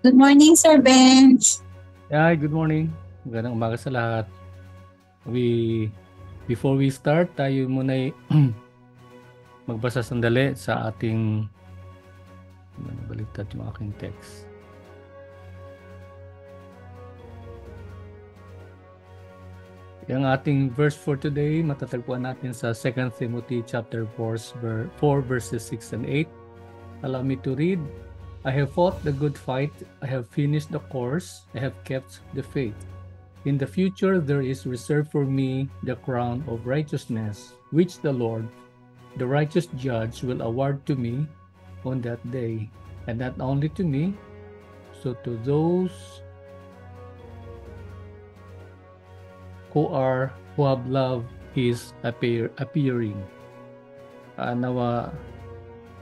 Good morning, Sir Bench. Hi, good morning. Magandang umaga sa lahat. Before we start, tayo muna magbasa sandali sa ating, nabaliktad yung aking text. Yung ating verse for today, matatagpuan natin sa 2 Timothy chapter 4, verses 6 and 8. Allow me to read. I have fought the good fight. I have finished the course. I have kept the faith. In the future, there is reserved for me the crown of righteousness, which the Lord, the righteous judge, will award to me on that day, and not only to me, so to those who have loved his appearing. Nawa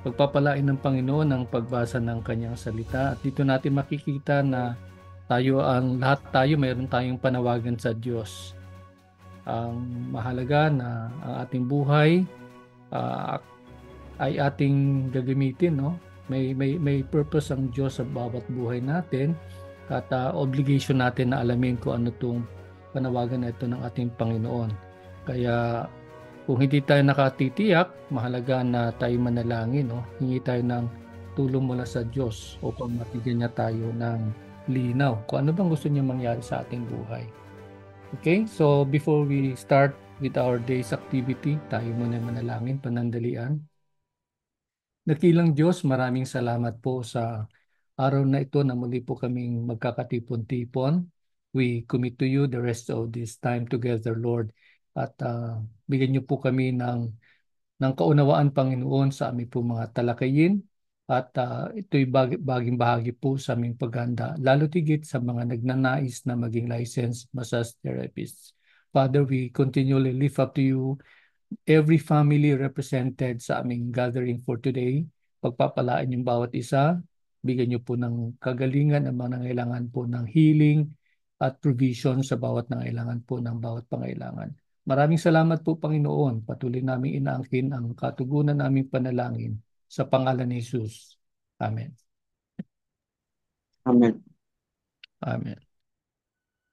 pagpapalain ng Panginoon ang pagbasa ng kanyang salita, at dito natin makikita na lahat tayo mayroon tayong panawagan sa Diyos. Ang mahalaga na ang ating buhay ay ating gagamitin, no? May purpose ang Diyos sa bawat buhay natin, at obligation natin na alamin kung ano tong panawagan na ito ng ating Panginoon. Kaya kung hindi tayo nakatitiyak, mahalaga na tayo manalangin, no? Hingi tayo ng tulong mula sa Diyos upang mabigyan niya tayo ng linaw kung ano bang gusto niya mangyari sa ating buhay. Okay, so before we start with our day's activity, tayo muna manalangin, panandalian. Dakilang Diyos, maraming salamat po sa araw na ito na muli po kaming magkakatipon-tipon. We commit to you the rest of this time together, Lord. At bigyan niyo po kami ng kaunawaan, Panginoon, sa aming po mga talakayin. At ito'y baging bahagi po sa aming paghanda, lalo tigit sa mga nagnanais na maging licensed massage therapists. Father, we continually lift up to you every family represented sa aming gathering for today. Pagpapalaan yung bawat isa, bigyan niyo po ng kagalingan ang mga nangailangan po ng healing at provision sa bawat nangailangan po ng bawat pangailangan. Maraming salamat po, Panginoon. Patuloy naming inaangkin ang katugunan naming panalangin sa pangalan ni Jesus. Amen. Amen. Amen.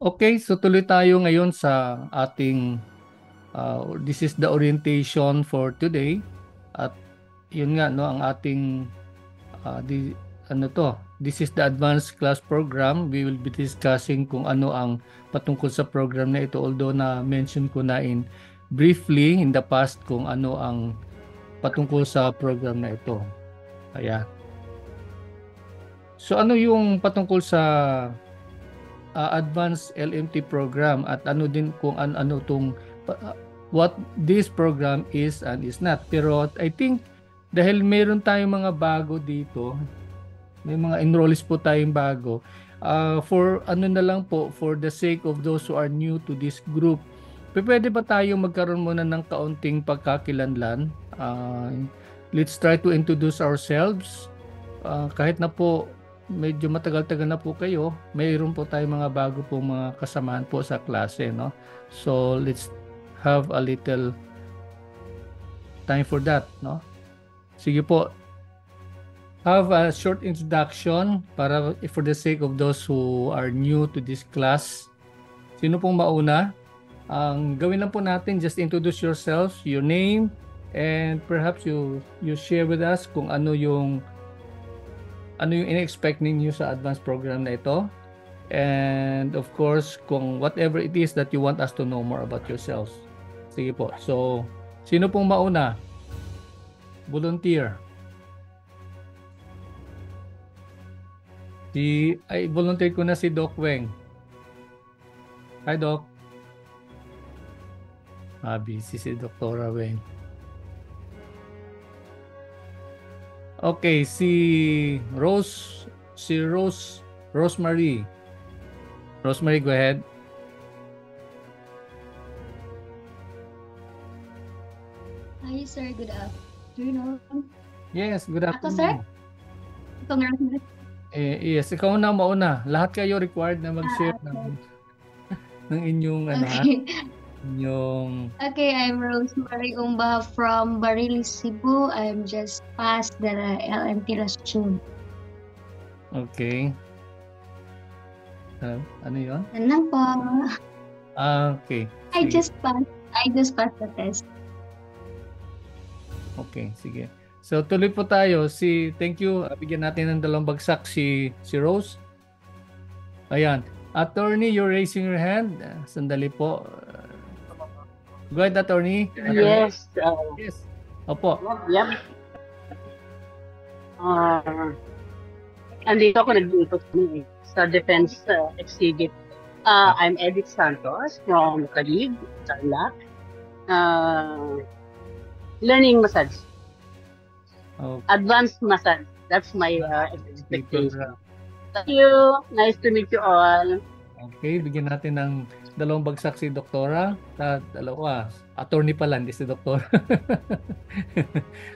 Okay, so tuloy tayo ngayon sa ating this is the orientation for today. At yun nga, no, ang ating this is the advanced class program. We will be discussing kung ano ang patungkol sa program na ito, although na mention ko na briefly in the past kung ano ang patungkol sa program na ito. Kaya so ano yung patungkol sa advanced LMT program, at ano din kung ano tong what this program is and is not. Pero I think dahil meron tayong mga bago dito, may mga enrollees po tayong bago, for ano na lang po, for the sake of those who are new to this group, pwede ba tayo magkaroon muna ng kaunting pagkakilanlan? Let's try to introduce ourselves. Kahit na po medyo matagal-tagal na po kayo, mayroon po tayong mga bago po mga kasamahan po sa klase, no? So let's have a little time for that, no? Sige po, have a short introduction para for the sake of those who are new to this class. Sino pong mauna? Ang gawin lang po natin, just introduce yourself, your name, and perhaps you share with us kung ano yung in-expect ninyo sa advanced program na ito. And of course, kung whatever it is that you want us to know more about yourselves. Sige po. So, sino pong mauna? Volunteer. Volunteer ko na si Doc Weng. Hi, Doc. Busy si Dr. Weng. Okay, Rosemary. Rosemary, go ahead. Hi, sir. Good afternoon. Yes, good afternoon. Ako, sir? Congratulations. Yes, ikaw na mauna. Lahat kayo required na mag-share ng inyong Okay, I'm Rosemary Umba from Barili, Cebu. I'm just past the LMT last June. Okay. Ano yun? Ano po? Okay. I Sige. just passed the test. Okay, sige. So tuloy po tayo. Thank you. Bigyan natin ng 2 bagsak si Rose. Ayan. Attorney, you're raising your hand. Sandali po. Go ahead, attorney. Yes. Yes. Opo. Yep. Andito ako nag-iikot sa Defense Exhibit. I'm Edith Santos from Taguig, Tarlac. Learning massage. Okay. Advanced massage. That's my expectation. Thank you. Nice to meet you all. Okay, bigyan natin ng 2 bagsak si Doktora. Dalawa. Attorney pala, hindi si Doktora.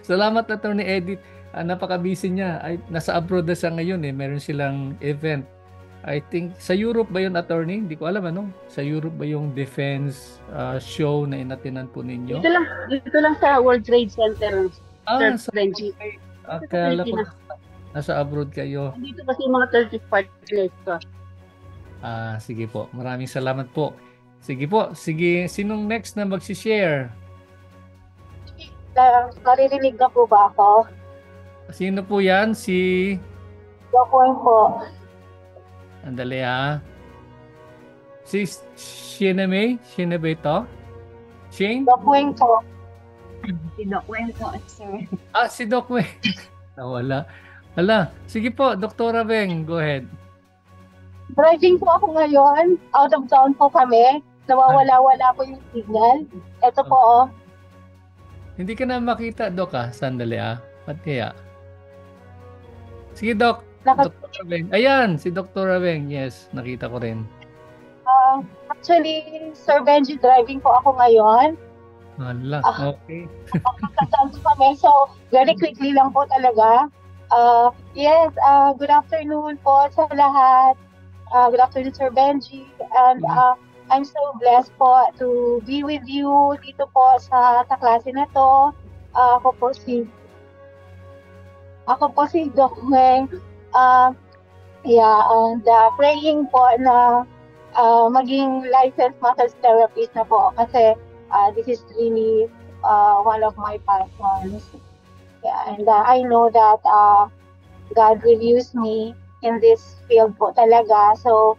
Salamat, Attorney Edith. Napaka-busy niya. Nasa abroad na siya ngayon eh. Meron silang event. I think, sa Europe ba yun, Attorney? Hindi ko alam, ano? Sa Europe ba yung defense show na inatinan po ninyo? Dito lang sa World Trade Center. Sir Benji. Akala ko nasa abroad kayo. Dito kasi mga 30 partners ko. Sige po. Maraming salamat po. Sige po. Sige, sinong next na magsishare? Maririnig na po ba ako? Sino po yan? Si... Dokuin po. Andali ha. Si Sheena May? Sheena ba ito? Shane? Dokuin po. Si Doc Wen po, sir. Si Doc Weng. Nawala. Hala. Sige po, Doktora Weng. Go ahead. Driving po ako ngayon. Out of town po kami. Nawawala-wala po yung signal. Ito po, oh. Hindi ka na makita, Doc Sandali Ba't kaya? Sige, Doc. Dr. Weng. Ayan, si Dr. Weng. Yes, nakita ko rin. Actually, Sir Benji, driving po ako ngayon. Hala, okay. Magkasama kami. So, very quickly lang po talaga. Yes, good afternoon po sa lahat. Good afternoon, Sir Benji. And I'm so blessed po to be with you dito po sa klase na to. Ako po si Doc Weng. And praying po na maging licensed massage therapist na po kasi this is really one of my passions. Yeah, and I know that God will use me in this field po talaga. So,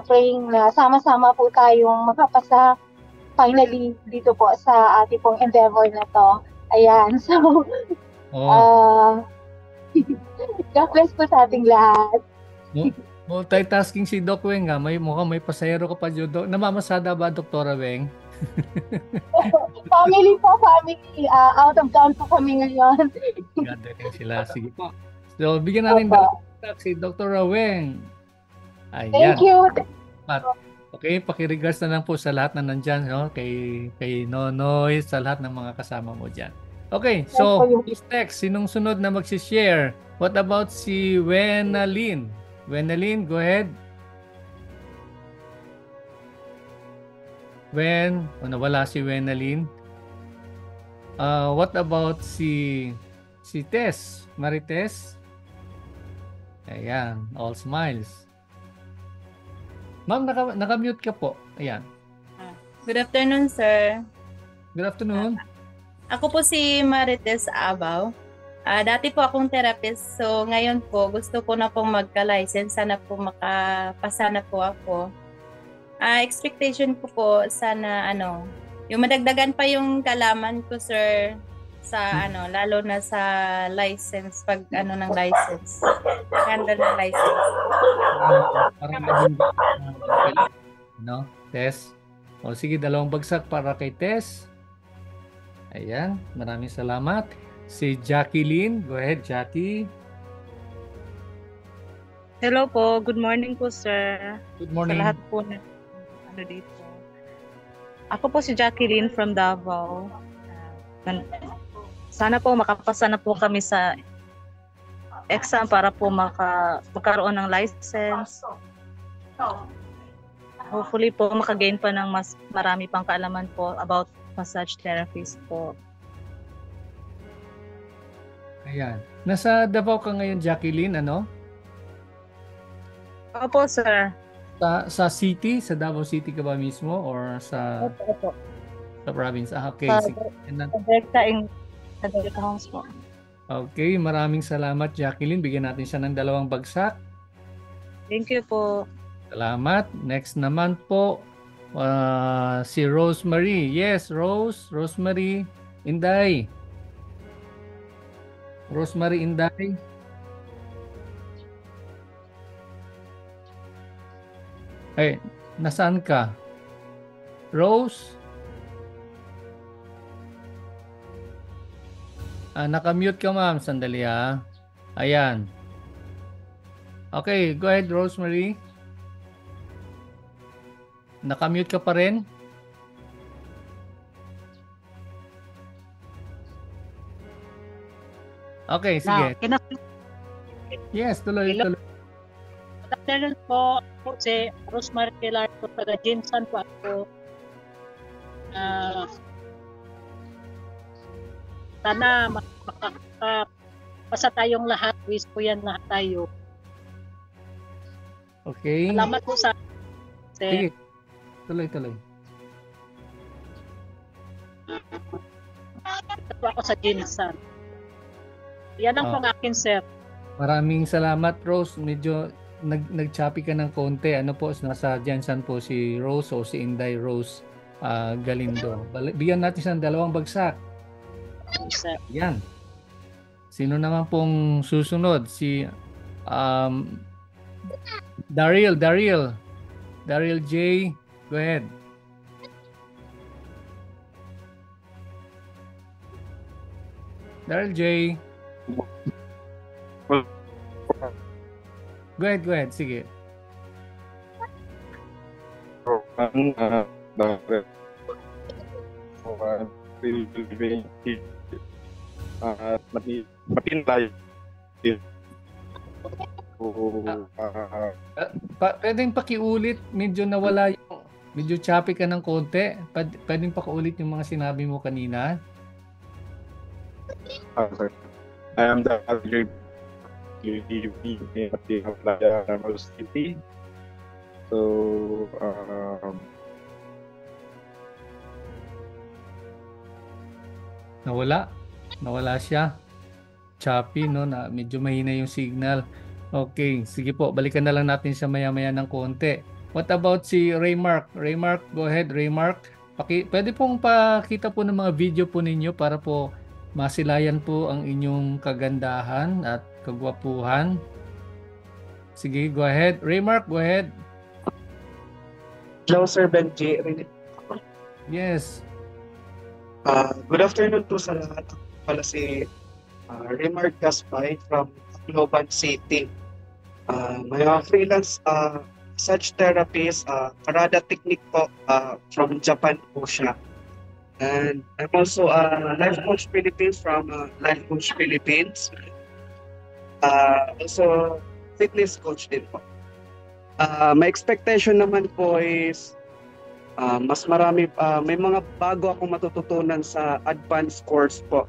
praying na sama-sama po tayong makapasa finally dito po sa ating pong endeavor na to. Ayan, so, God bless po sa ating lahat. Multitasking si Doc Weng mukhang may pasahero ka pa dyan. Namamasada ba, Dr. Weng? Family. Out of town po kami ngayon. Ganda sila. Sige po. So, bigyan natin si Dr. Weng. Ayan. Thank you. Okay, pakiregards na lang po sa lahat na nandyan. No? Kay Nonoy, sa lahat ng mga kasama mo dyan. Okay, so who's next? Sinong sunod na magsishare? What about si Wenalyn? Wenalyn, go ahead. Nawala si Wenalyn. What about si Tess? Marites? Ayan, all smiles. Ma'am, naka-mute ka po. Ayan. Good afternoon, sir. Good afternoon. Ako po si Marites Abaw. Dati po akong therapist, so ngayon po gusto ko na pong magka-license. Sana po makapasa na po ako. Expectation ko po sana yung madagdagan pa yung kalaman ko, sir, sa lalo na sa license, pag ng license. Handle ng license. Parang Tess. O sige, 2 bagsak para kay Tess. Ayan, maraming salamat. Si Jacqueline, go ahead, Jackie. Hello po, good morning po, sir. Good morning. Sa lahat po na dito. Ako po si Jacqueline from Davao. Sana po makapasa na po kami sa exam para po magkaroon ng license. Hopefully po makagain pa ng mas marami pang kaalaman po about massage therapist po. Ayan. Nasa Davao ka ngayon, Jacqueline, ano? Opo, sir. Sa city, sa Davao City ka ba mismo or sa Opo. province? Okay, Sa sige. sa Delta House po. Okay, maraming salamat Jacqueline. Bigyan natin siya ng 2 bagsak. Thank you po. Salamat. Next naman po, si Rosemary. Yes, Rosemary Inday. Rosemary Inday. Ay, nasaan ka? Rose? Naka-mute ka, ma'am. Sandali, ha. Ayan. Okay, go ahead, Rosemary. Naka-mute ka pa rin? Okay, sige. Yes, tuloy. Good afternoon po. Ako si Rosemary Pilar po, taga Jinsan po ako. Sana makakapasa tayong lahat. Wish po yan lahat tayo. Okay. Salamat po sa... Sige. Tuloy. Ito po ako sa Jinsan. Yan ang pong akin, sir. Maraming salamat, Rose. Medyo nag-choppy ka ng konti. Ano po, nasa Jensen po si Rose o si Inday Rose Galindo. Bigyan natin siya ng 2 bagsak. Sir. Yan. Sino naman pong susunod? Si Daryl J. Go ahead. Daryl J. Go ahead. Sige. Matintay. Pwedeng pakiulit, medyo nawala yung, medyo choppy ka ng konti. Pwedeng pakiulit yung mga sinabi mo kanina. I am the at the Davao City. So, Nawala siya. Choppy, no? Na medyo mahina yung signal. Okay, sige po. Balikan na lang natin siya maya-maya ng konti. What about si Raymark? Raymark, go ahead, Raymark. Pwede pong pakita po ng mga video po ninyo para po masilayan po ang inyong kagandahan at kagwapuhan. Sige, go ahead. Raymark, go ahead. Hello, Sir Benji. Yes. Good afternoon po sa lahat. Pala si Remark Gaspay from Tacloban City. May freelance massage therapist, Karada Technique po from Japan po siya. And I'm also a Life Coach Philippines from Life Coach Philippines. Also, fitness coach din po. My expectation naman po is mas marami, may mga bago akong matututunan sa advanced course po.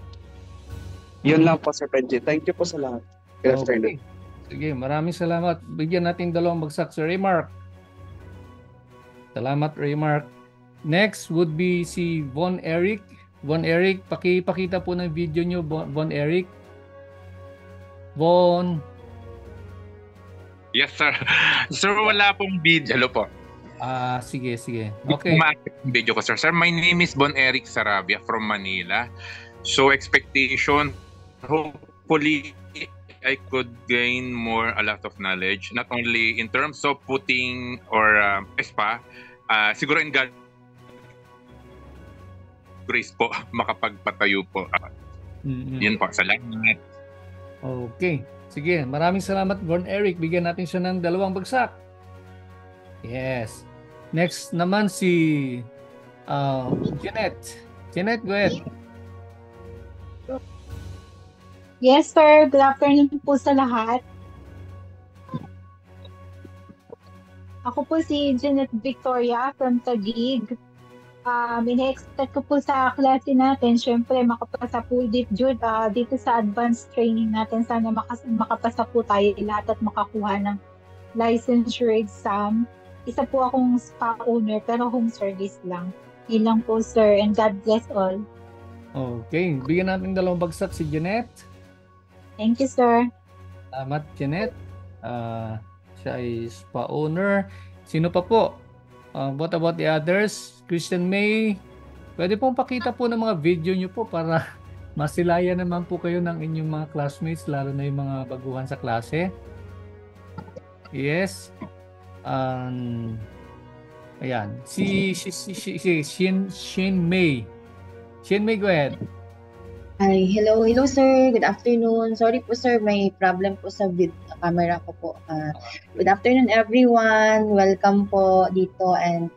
Yun lang po, Sir Benji. Thank you po sa lahat. Good afternoon. Sige, maraming salamat. Bigyan natin 2 bagsak si Raymark. Salamat, Raymark. Next would be si Von Eric. Von Eric, pakipakita po ng video nyo, Von Eric. Von. Yes, sir. Sir, wala pong video. Hello po. Sige. Okay. Yung video ko, sir. Sir, my name is Von Eric Sarabia from Manila. So, expectation, hopefully, I could gain a lot of knowledge, not only in terms of putting or spa, siguro in God grace po, makapagpatayo po. Yun po, salamat. Okay. Sige, maraming salamat, Von Eric. Bigyan natin siya ng 2 bagsak. Yes. Next naman si Jeanette. Jeanette, go ahead. Yes, sir. Good afternoon po sa lahat. Ako po si Jeanette Victoria from Taguig. Ina-expect ko po sa klase natin, syempre makapasa po dito sa advanced training natin. Sana makapasa po tayo lahat at makakuha ng licensure exam. isa po akong spa owner pero home service lang. Yun lang po, sir. And God bless all. Okay, bigyan natin dalawang bagsak si Jeanette. Thank you, sir. Salamat, Jeanette. Siya ay spa owner. Sino pa po? What about the others? Christian May. Pwede pong pakita po ng mga video nyo po para masilaya naman po kayo ng inyong mga classmates, lalo na yung mga baguhan sa klase. Yes. Ayan. Si Shin May. Shin May, go ahead. Hi, hello sir. Good afternoon. Sorry po sir, may problem po sa camera ko po. Good afternoon everyone. Welcome po dito and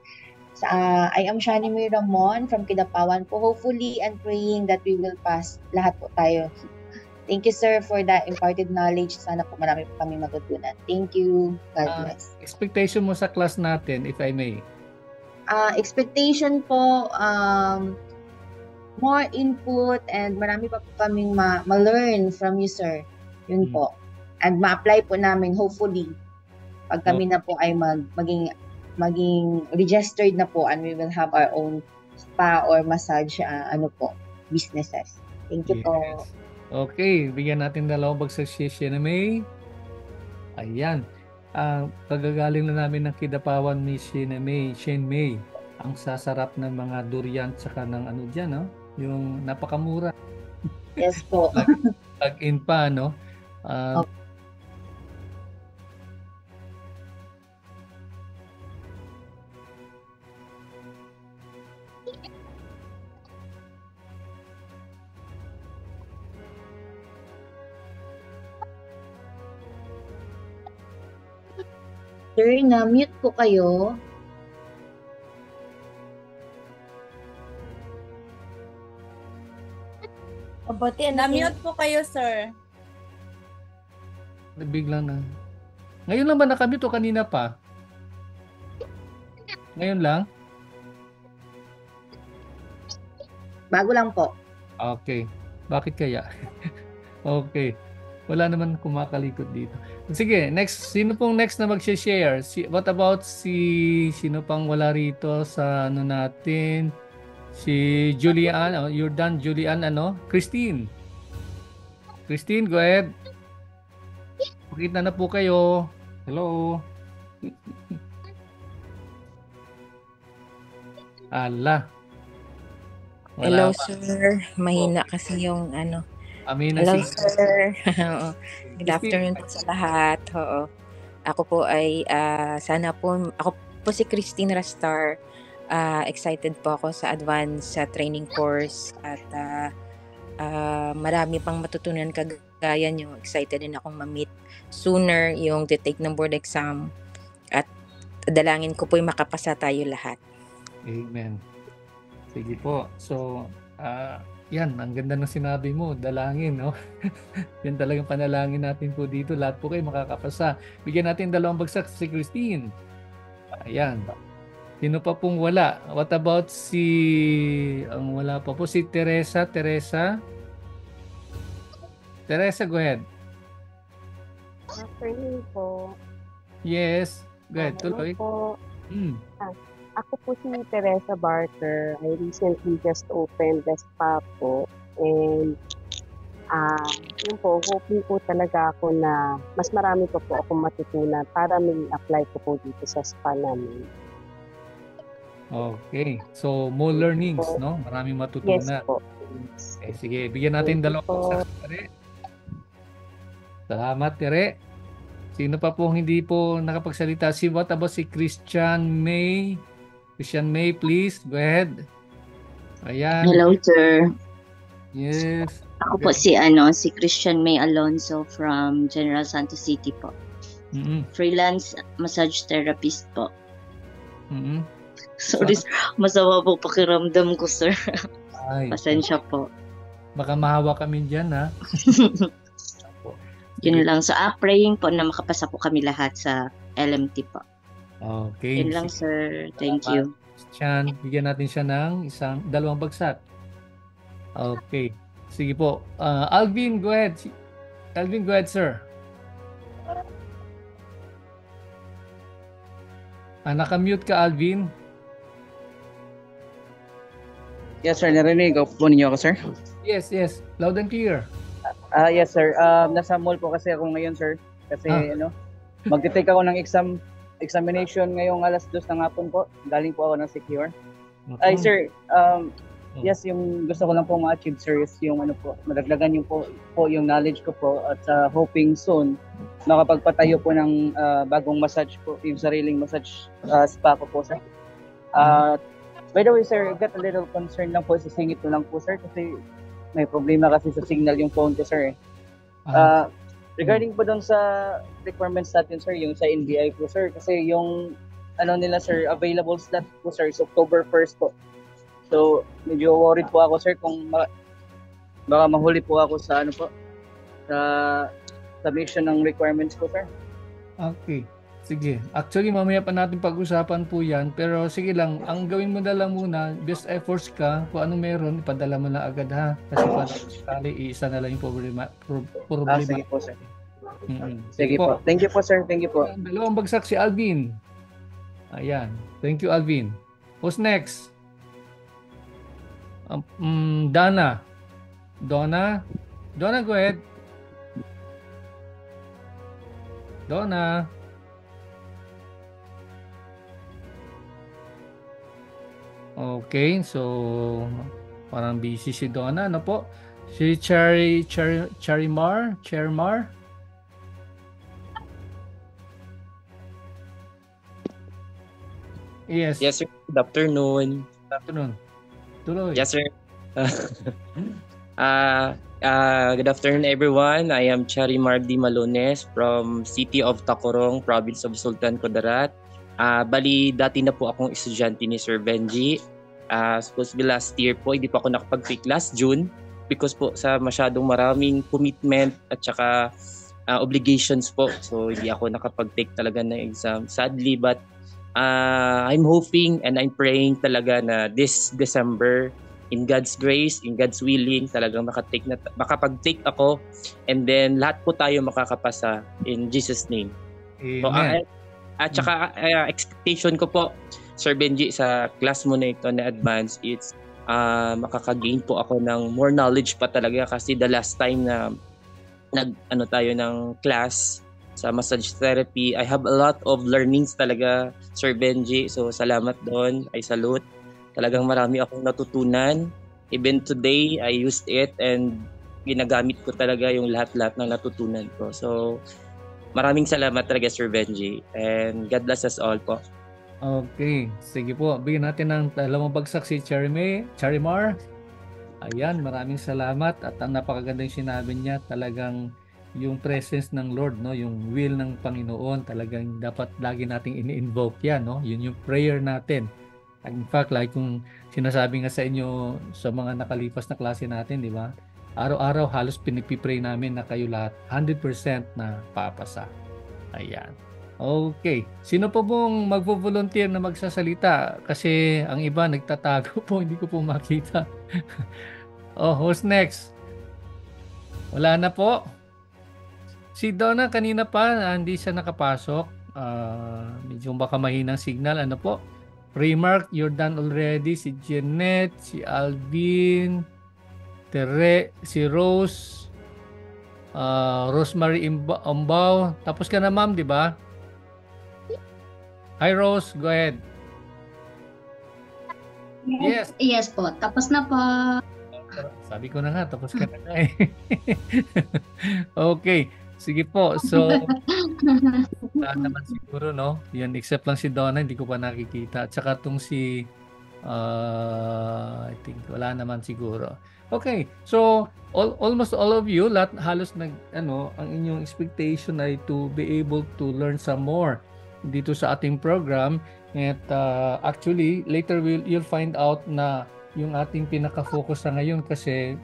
I am Shani May Ramon from Kidapawan po. Hopefully and praying that we will pass lahat po tayo. Thank you sir for that imparted knowledge. Sana po marami po kami matutunan. Thank you. God bless. Expectation mo sa class natin, if I may? Expectation po, more input and marami pa po kaming ma-learn from you, sir. Yun po. And ma-apply po namin, hopefully, pag kami na po ay maging registered na po and we will have our own spa or massage businesses. Thank you po. Okay, bigyan natin dalawang bagsak si Shin May. Ayan. Kagagaling na namin ng Kidapawan ni Shin May. Ang sasarap ng mga durian tsaka ng dyan, no? Yung napakamura. Yes po. Plug-in pa, no? Sir, na-mute po kayo. Na-mute po kayo, sir. Bigla na. Ngayon lang ba nakamute o kanina pa? Ngayon lang? Bago lang po. Okay. Bakit kaya? Okay. Wala naman kumakalikot dito. Sige, next. Sino pong next na mag-share? What about sino pang wala rito sa natin? Si Julian, you're done, Julian, Christine. Christine, go ahead. Pakita na po kayo. Hello. Ala. Hello, sir. Mahina kasi yung Amina. Hello, sir. Good afternoon po sa lahat. Oo. Ako po ay ako po si Christine Rastar. Excited po ako sa advanced training course at marami pang matutunan kagaya nyo. Excited din akong ma-meet sooner yung take ng board exam at dalangin ko po yung makapasa tayo lahat. Amen. Sige po. So, yan, ang ganda ng sinabi mo, dalangin, no? Yan talagang panalangin natin po dito. Lahat po kayo makakapasa. Bigyan natin dalawang bagsak si Christine. Ayan. Sino pa pong wala? What about ang wala pa po, si Teresa? Teresa, go ahead. Afternoon po. Yes, go ahead. Tuloy. Po. Ako po si Teresa Barker. I recently just opened the spa po. And yun po, hoping po talaga ako na mas marami po akong matutunan para may apply ko po dito sa spa namin. Okay. So, more learnings, no? Maraming matutunan. Yes po. Okay, sige, bigyan natin dalawang bagsak, Tere. Salamat, Tere. Sino pa po hindi po nakapagsalita? What about si Christian May? Christian May, please. Go ahead. Ayan. Hello, sir. Yes. Ako po si Christian May Alonso from General Santos City po. Freelance massage therapist po. Sorry, masama po pakiramdam ko, sir. Pasensya po. Baka mahawa kami dyan, ha? Yun lang. So, praying po na makapasa po kami lahat sa LMT po. Okay. Yun lang, sir. Thank you. Chan, bigyan natin siya ng dalawang bagsak. Okay. Sige po. Alvin, go ahead. Alvin, go ahead, sir. Naka-mute ka, Alvin. Yes, sir. Narinig po ninyo ako, sir? Yes. Loud and clear. Yes, sir. Nasa mall po kasi ako ngayon, sir. Kasi, magte-take ako ng examination ngayong alas 2 ng hapon po. Galing po ako ng Secure. Ay, sir. Yes, yung gusto ko lang po ma-achieve, sir, is yung madagdagan yung po yung knowledge ko po at hoping soon makapagpatayo po ng bagong massage po, yung sariling massage spa ko po, sir. By the way, sir, I got a little concern lang po sa singit ko lang po, sir, kasi may problema kasi sa signal yung phone ko, sir. Regarding po doon sa requirements natin, sir, yung sa NBI po, sir, kasi yung nila, sir, available slot po, sir, is October 1st po. So, medyo worried po ako, sir, kung baka mahuli po ako sa sa submission ng requirements po, sir. Okay. Sige. Actually, mamaya pa natin pag-usapan po yan. Pero sige lang, ang gawin mo na lang muna, best efforts ka, kung ano meron, ipadala mo na agad, ha? Kasi para iisa na lang yung problema. Sige po, sir. Sige po. Thank you po, sir. Thank you po. Dalawang bagsak si Alvin. Ayan. Thank you, Alvin. Who's next? Donna. Donna, go ahead. Donna. Okay, so parang busy si Donna, ano po? Si Charimar? Yes. Yes, sir. Good afternoon. Good afternoon. Tuloy. Yes, sir. Good afternoon, everyone. I am Charimar D. Malones from City of Tacorong, Province of Sultan Kudarat. Bali, dati na po akong estudyante ni Sir Benji. Supposedly last year po, hindi pa ako nakapag-take last June because po sa masyadong maraming commitment at saka obligations po. So, hindi ako nakapag-take talaga ng exam. Sadly, but I'm hoping and I'm praying talaga na this December, in God's grace, in God's willing, talagang makapag-take ako and then lahat po tayo makakapasa in Jesus' name. Amen. So, at saka expectation ko po, Sir Benji, sa class mo na ito na advance, it's makaka-gain po ako ng more knowledge pa talaga kasi the last time na tayo ng class sa massage therapy, I have a lot of learnings talaga, Sir Benji. So salamat doon, I salute. Talagang marami akong natutunan. Even today, I used it and ginagamit ko talaga yung lahat-lahat ng natutunan ko. So maraming salamat talaga, Sir Benji. And God bless us all po. Okay. Sige po. Bigyan natin ng dalawang bagsak si Charimar. Ayan. Maraming salamat. At ang napakaganda yung sinabi niya, talagang yung presence ng Lord, no? Yung will ng Panginoon, talagang dapat lagi nating ini-invoke yan, no? Yun yung prayer natin. In fact, like kung sinasabi nga sa inyo sa mga nakalipas na klase natin, di ba? Araw-araw halos pinipipray namin na kayo lahat 100% na papasa. Ayan. Okay. Sino po pong magvo-volunteer na magsasalita? Kasi ang iba nagtatago po, hindi ko po makita. Who's next? Wala na po. Si Donna kanina pa, hindi siya nakapasok. Medyo baka mahinang signal. Ano po? Remark, you're done already. Si Jeanette, si Alvin, si Rose, Rosemary Ambao. Tapos ka na, ma'am, di ba? Hi, Rose. Go ahead. Yes. Yes po. Tapos na po. Sabi ko na nga, tapos ka na eh. Okay. Sige po. So, wala naman siguro, no? Yan, except lang si Donna, hindi ko pa nakikita. At saka itong si, I think, wala naman siguro. Okay. So, almost all of you, halos ang inyong expectation ay to be able to learn some more dito sa ating program. At actually, later you'll find out na yung ating pinaka-focus sa ngayon kasi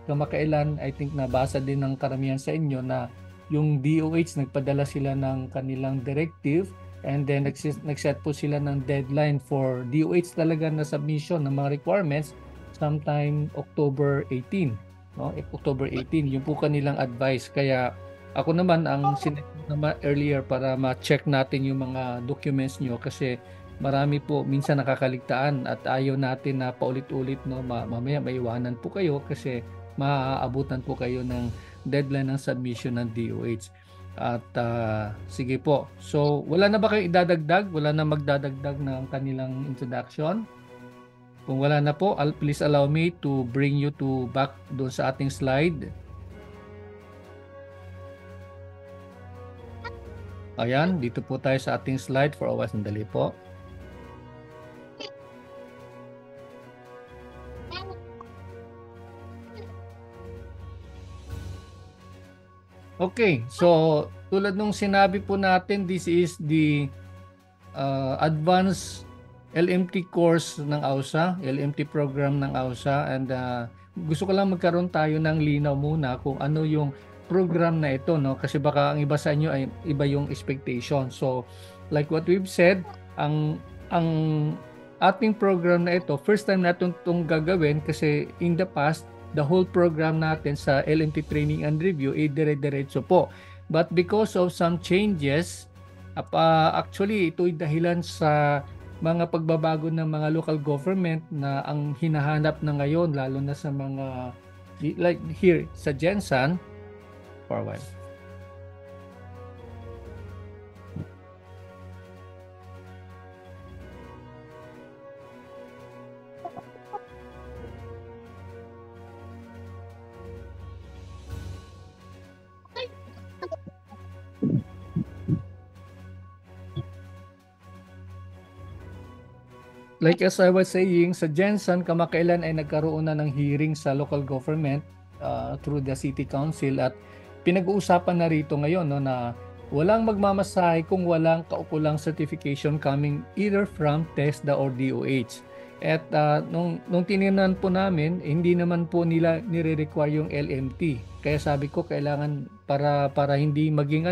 kamakailan, I think nabasa din ng karamihan sa inyo na yung DOH nagpadala sila ng kanilang directive and then nag-set po sila ng deadline for DOH talaga na submission ng mga requirements sometime October 18. No? October 18, yung po kanilang advice. Kaya Ako naman ang sinend naman earlier para ma-check natin yung mga documents nyo kasi marami po minsan nakakaligtaan at ayaw natin na paulit-ulit, no, mamaya maiwanan po kayo kasi maaabutan po kayo ng deadline ng submission ng DOH. At sige po. So wala na ba kayo idadagdag? Wala na magdadagdag ng kanilang introduction? Kung wala na po, please allow me to bring you to back doon sa ating slide. Ayan, dito po tayo sa ating slide for a while. Sandali po. Okay, so tulad nung sinabi po natin, this is the advanced LMT course ng AUSA, LMT program ng AUSA, and gusto ko lang magkaroon tayo ng linaw muna kung ano yung program na ito, no? Kasi baka ang iba sa inyo ay iba yung expectation. So, like what we've said, ang ating program na ito, first time natin itong gagawin kasi in the past, the whole program natin sa LMT Training and Review ay dire-diretso po. But because of some changes, actually ito'y dahilan sa mga pagbabago ng mga local government na ang hinahanap na ngayon, lalo na sa mga, like here sa Gensan, for a while. Like as I was saying, sa Gensan, kamakailan ay nagkaroon na ng hearing sa local government through the City Council at pinag-uusapan na rito ngayon, no, na walang magmamasahe kung walang kaukulang certification coming either from TESDA or DOH. At nung tinignan po namin, hindi naman po nila nire-require yung LMT. Kaya sabi ko kailangan para hindi maging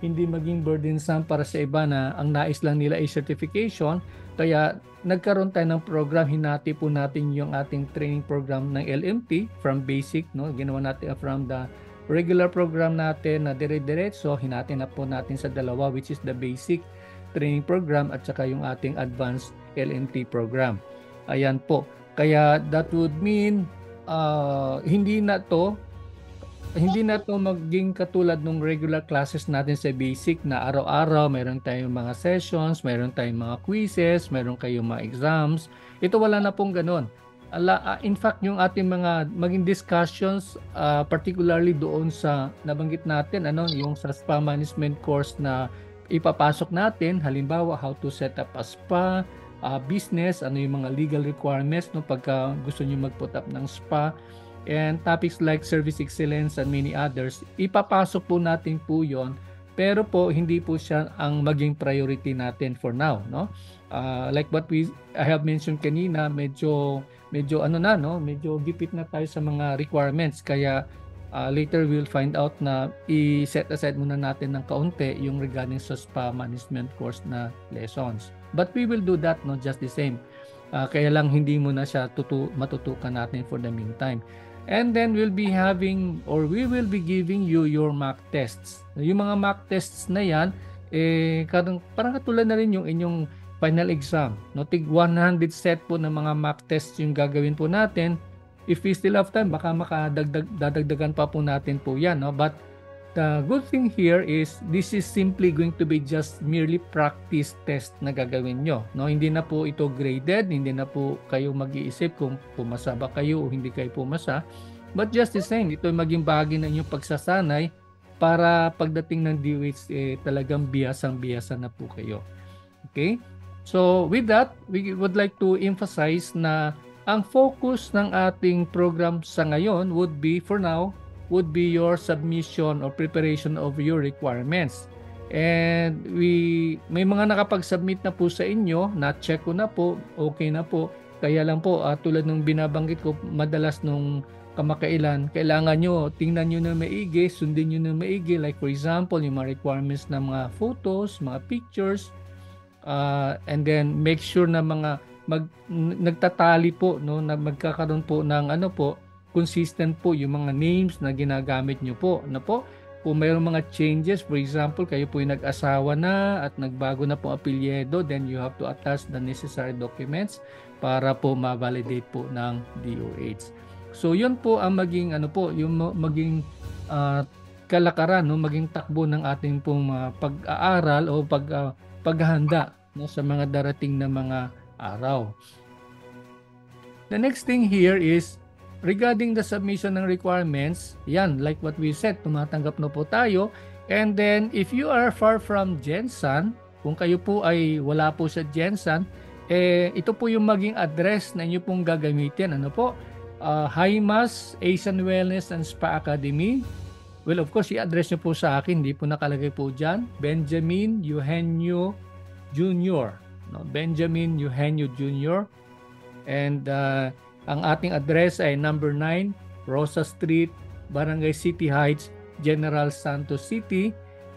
hindi maging burdensome para sa iba na ang nais lang nila ay certification. Kaya nagkaroon tayo ng program, hinati po natin yung ating training program ng LMT from basic, no, ginawa natin from the regular program natin na dire-diretso, hinati na po natin sa dalawa, which is the basic training program at saka yung ating advanced LMT program. Ayan po. Kaya that would mean hindi na to maging katulad ng regular classes natin sa basic na araw-araw mayroon tayong mga sessions, mayroon tayong mga quizzes, mayroon kayong mga exams. Ito wala na pong ganun. In fact, yung ating mga maging discussions, particularly doon sa nabanggit natin, yung sa spa management course na ipapasok natin, halimbawa how to set up a spa business, ano yung mga legal requirements, no, pagka gusto niyo mag-put up ng spa, and topics like service excellence and many others, ipapasok po natin po yon, pero po hindi po siya ang maging priority natin for now, no? Like what I have mentioned kanina, medyo medyo gipit na tayo sa mga requirements, kaya later we'll find out na i-set aside muna natin ng kaunti yung regarding sa spa management course na lessons. But we will do that, no, just the same. Kaya lang hindi mo na siya matutukan natin for the meantime. And then we will be giving you your mock tests. Yung mga mock tests na yan, parang katulad na rin yung inyong final exam. No, tig 100 set po ng mga mock tests yung gagawin po natin. If we still have time, baka dadagdagan pa po natin po yan. No? But the good thing here is this is simply going to be just merely practice test na gagawin nyo. No? Hindi na po ito graded, hindi na po kayo mag-iisip kung pumasa ba kayo o hindi kayo pumasa. But just the same, ito ay maging bahagi ng inyong pagsasanay para pagdating ng DOH, talagang biyasang-biyasa na po kayo. Okay? So with that, we would like to emphasize na ang focus ng ating program sa ngayon would be, for now, would be your submission or preparation of your requirements. And may mga nakapag-submit na po sa inyo, na-check ko na po, okay na po. Kaya lang po, tulad ng binabanggit ko madalas nung kamakailan, kailangan nyo, tingnan nyo na maigi, sundin nyo na maigi. Like for example, yung mga requirements ng mga photos, mga pictures, and then make sure na nagtatali po, no, na magkakaroon po ng consistent po yung mga names na ginagamit nyo po. kung mayroong mga changes, for example, kayo po yung nag-asawa na at nagbago na po apelyido, then you have to attach the necessary documents para po ma-validate po ng DOH. So yun po ang maging yung maging kalakaran, no, maging takbo ng ating pong pag-aaral o paghahanda, no, sa mga darating na mga araw. The next thing here is regarding the submission ng requirements. Yan, like what we said, tumatanggap na po tayo. And then if you are far from Gensan, kung kayo po ay wala po sa Gensan, ito po yung maging address na inyo pong gagamitin. Ano po? Himas Asian Wellness and Spa Academy. Well, of course, i-address nyo po sa akin. Hindi po nakalagay po dyan. Benjamin Eugenio Jr. No? Benjamin Eugenio Jr. And ang ating address ay number 9, Rosa Street, Barangay City Heights, General Santos City.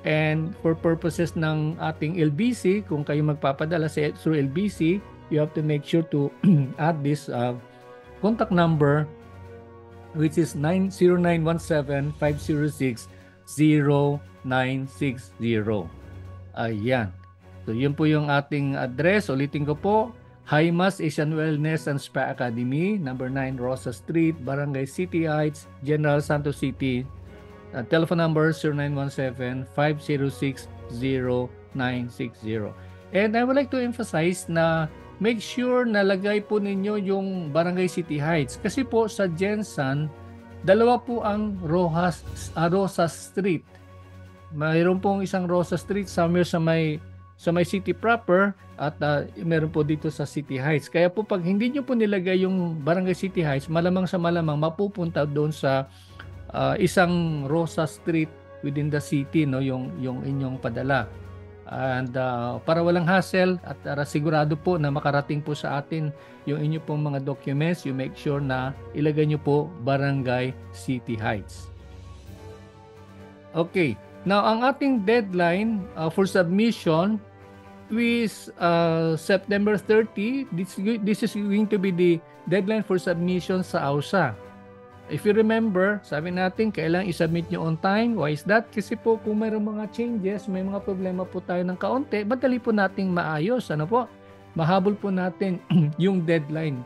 And for purposes ng ating LBC, kung kayo magpapadala through LBC, you have to make sure to add this contact number, which is 0917-506-0960. Ayan. So yun po yung ating address. Ulitin ko po. Himas Asian Wellness and Spa Academy, number 9 Rosa Street, Barangay City Heights, General Santos City. Telephone number 0917-506-0960. And I would like to emphasize na make sure na lagay po ninyo yung Barangay City Heights. Kasi po sa Gensan, dalawa po ang Rosa Street. Mayroon pong isang Rosa Street somewhere sa may city proper at meron po dito sa City Heights. Kaya po pag hindi nyo po nilagay yung Barangay City Heights, malamang sa malamang mapupunta doon sa isang Rosa Street within the city, no, yung inyong padala. And para walang hassle at sigurado po na makarating po sa atin yung inyo pong mga documents, you make sure na ilagay nyo po Barangay City Heights. Okay. Now, ang ating deadline for submission is September 30. This is going to be the deadline for submission sa AUSA. If you remember, sabi natin, kailangan i-submit nyo on time. Why is that? Kasi po, kung mayroong mga changes, may mga problema po tayo ng kaunti, madali po nating maayos. Ano po? Mahabol po natin yung deadline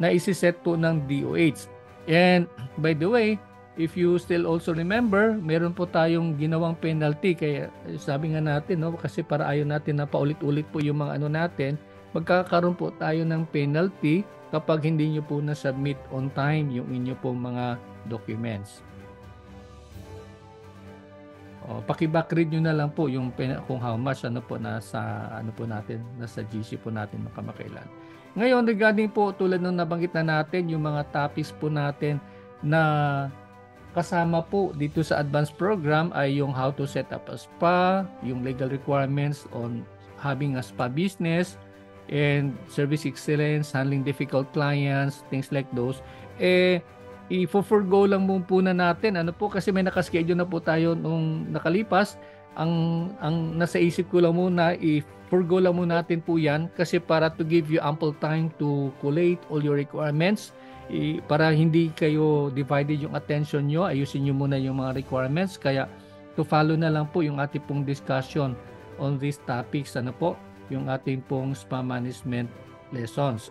na isi-set po ng DOH. And by the way, if you still also remember, meron po tayong ginawang penalty. Kaya sabi nga natin, no, kasi para ayaw natin na paulit-ulit po yung mga natin, magkakaroon po tayo ng penalty kapag hindi nyo po na-submit on time yung inyo pong mga documents. Paki-backread nyo na lang po yung kung how much nasa GC po natin makamakailan. Ngayon, regarding po tulad ng nabanggit na natin, yung mga topics po natin na kasama po dito sa advanced program ay yung how to set up a spa, yung legal requirements on having a spa business, and service excellence, handling difficult clients, things like those. I-forgo lang muna natin. Ano po, kasi may nakaschedule na po tayo nung nakalipas. Ang nasa isip ko lang muna, i-forgo lang muna natin po yan kasi para to give you ample time to collate all your requirements. Para hindi kayo divided yung attention nyo, ayusin nyo muna yung mga requirements. Kaya to follow na lang po yung ating pong discussion on these topics. Ano po? Yung ating pong spa management lessons.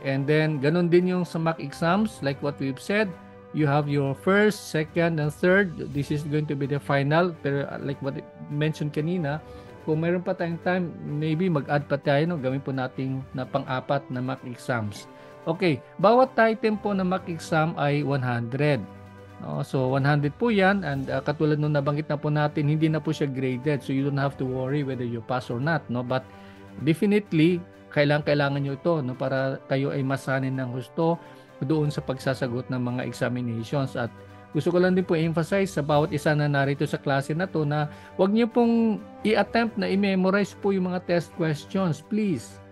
And then, ganun din yung sa mock exams. Like what we've said, you have your first, second, and third. This is going to be the final. Pero like what I mentioned kanina, kung mayroon pa tayong time, maybe mag-add pa tayo, no? Gawin po natin na pang-apat na mock exams. Okay, bawat item po na mock exam ay 100. No? So, 100 po yan. And katulad nung nabanggit na po natin, hindi na po siya graded. So, you don't have to worry whether you pass or not. No? But definitely, kailangan nyo ito, no? Para kayo ay masanin ng husto doon sa pagsasagot ng mga examinations. At gusto ko lang din po emphasize sa bawat isa na narito sa klase na to na huwag nyo pong i-attempt na i-memorize po yung mga test questions, please.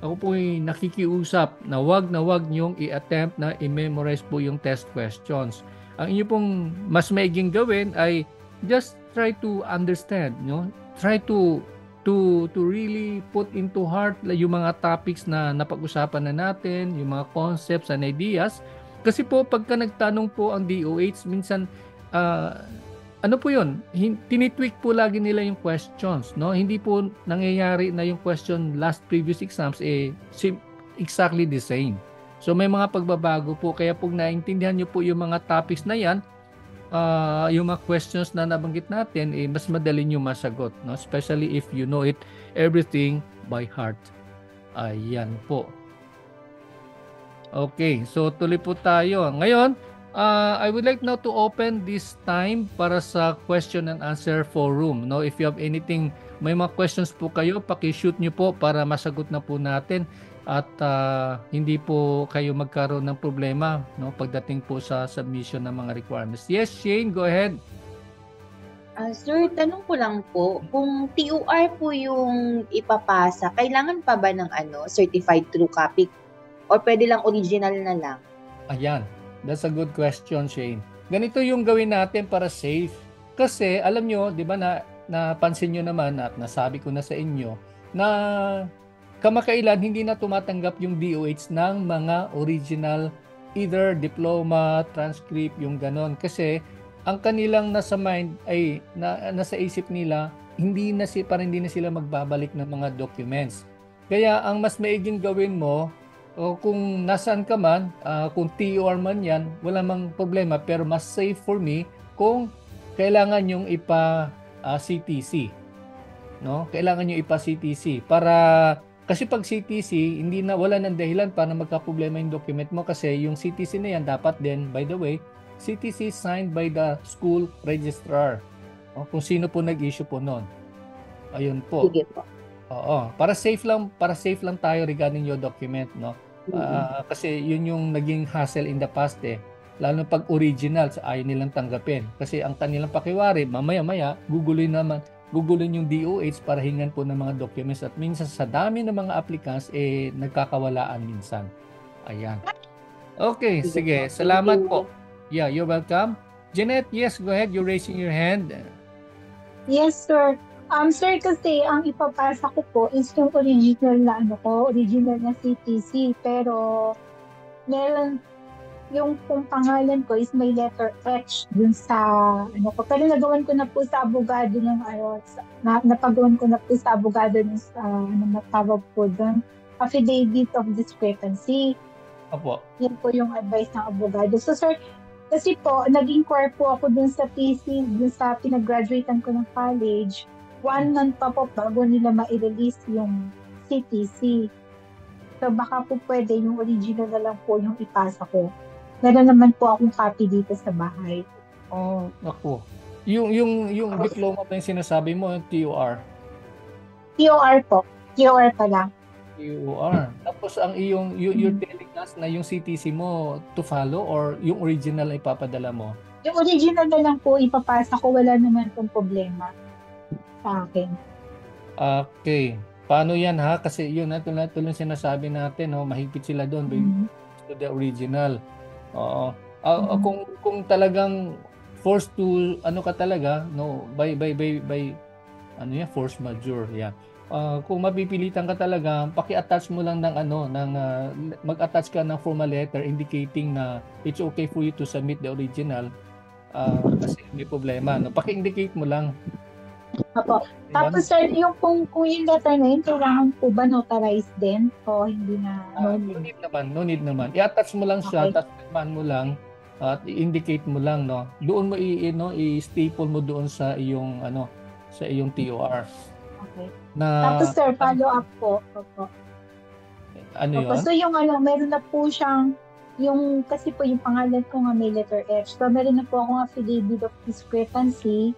Ako po ay nakikiusap na wag nyong i-attempt na i-memorize po yung test questions. Ang inyo pong mas maiging gawin ay just try to understand, no? Try to really put into heart yung mga topics na napag-usapan na natin, yung mga concepts and ideas. Kasi po pagka nagtanong po ang DOH, minsan ano po yun, tinitweak po lagi nila yung questions, no? Hindi po nangyayari na yung question last previous exams exactly the same. So may mga pagbabago po, kaya pag naintindihan nyo po yung mga topics na yan, yung mga questions na nabanggit natin, mas madali nyo masagot, no? Especially if you know it everything by heart. Ayan po. Okay, so tuloy po tayo. Ngayon, I would like now to open this time para sa question and answer forum. No, if you have anything, may mga questions po kayo, paki-shoot nyo po para masagot na po natin at hindi po kayo magkaroon ng problema, no, pagdating po sa submission ng mga requirements. Yes, Shane, go ahead. Sir, tanong ko lang po, kung TOR po yung ipapasa, kailangan pa ba ng certified true copy? O pwede lang original na lang? Ayan. That's a good question, Shane. Ganito yung gawin natin para safe. Kasi alam nyo, di ba napansin nyo naman at nasabi ko na sa inyo na kamakailan hindi na tumatanggap yung DOH ng mga original either diploma, transcript, yung ganon. Kasi ang kanilang nasa mind ay nasa isip nila, hindi na sila magbabalik ng mga documents. Kaya ang mas maiging gawin mo, o kung nasaan ka man, kung TOR man yan, wala mang problema. Pero mas safe for me kung kailangan yung CTC. No? Kailangan yung CTC. Kasi pag CTC, wala ng dahilan para magka-problema yung document mo kasi yung CTC na yan dapat din, by the way, CTC signed by the school registrar. O, kung sino po nag-issue po nun. Ayun po. Sige po. Oo, para safe lang tayo regarding your document, no? Kasi yun yung naging hassle in the past lalo pag original ayaw nilang tanggapin kasi ang kanilang pakiwari mamaya-maya gugulin yung DOH para hingan po ng mga documents at minsan sa dami ng mga applicants nagkakawalaan minsan. Ayan. Okay, sige. Salamat po. Yeah, you're welcome. Jeanette, yes, go ahead. You're raising your hand. Yes, sir. Sir, kasi ang ipapasa ko po is yung original na CTC. Pero, meron, yung pangalan ko is may letter H dun sa, Pero nagawan ko na po sa abogado ng, napagawan ko na po sa abogado ng, natawag po dun, affidavit of discrepancy. Opo. Yan po yung advice ng abogado. So, sir, kasi po, nag-inquire po ako dun sa PC, dun sa pinag-graduatean ko ng college. 1 month pa po bago nila ma-release yung CTC. So baka po pwede yung original na lang po yung ipasa ko. Meron naman po akong copy dito sa bahay. Oh, naku. Yung diploma pa yung sinasabi mo, yung TOR? TOR po. TOR pa lang. TOR. Tapos ang you're telling us na yung CTC mo to follow or yung original ay ipapadala mo? Yung original na lang po ipapasa ko. Wala naman pong problema sa akin. Okay. Paano yan ha? Kasi yun, tuloy sinasabi natin, mahigpit sila doon to the original. Oo. Kung talagang forced to, ka talaga, by force majeure, yeah. Kung mapipilitan ka talaga, paki-attach mo lang mag-attach ka ng formal letter indicating na it's okay for you to submit the original kasi may problema. Paki-indicate mo lang. Opo. Tapos sir, kung yung letter na yun, kailangan po ba notarized din? O hindi na? No need naman. I-attach mo lang siya, tapos mo lang, at i-indicate mo lang, Doon mo i-staple mo doon sa iyong TOR. Okay. Tapos sir, follow up po. Opo. Ano yun? So yung meron na po siyang, kasi po yung pangalan ko nga may letter H. So meron na po akong affidavit of discrepancy.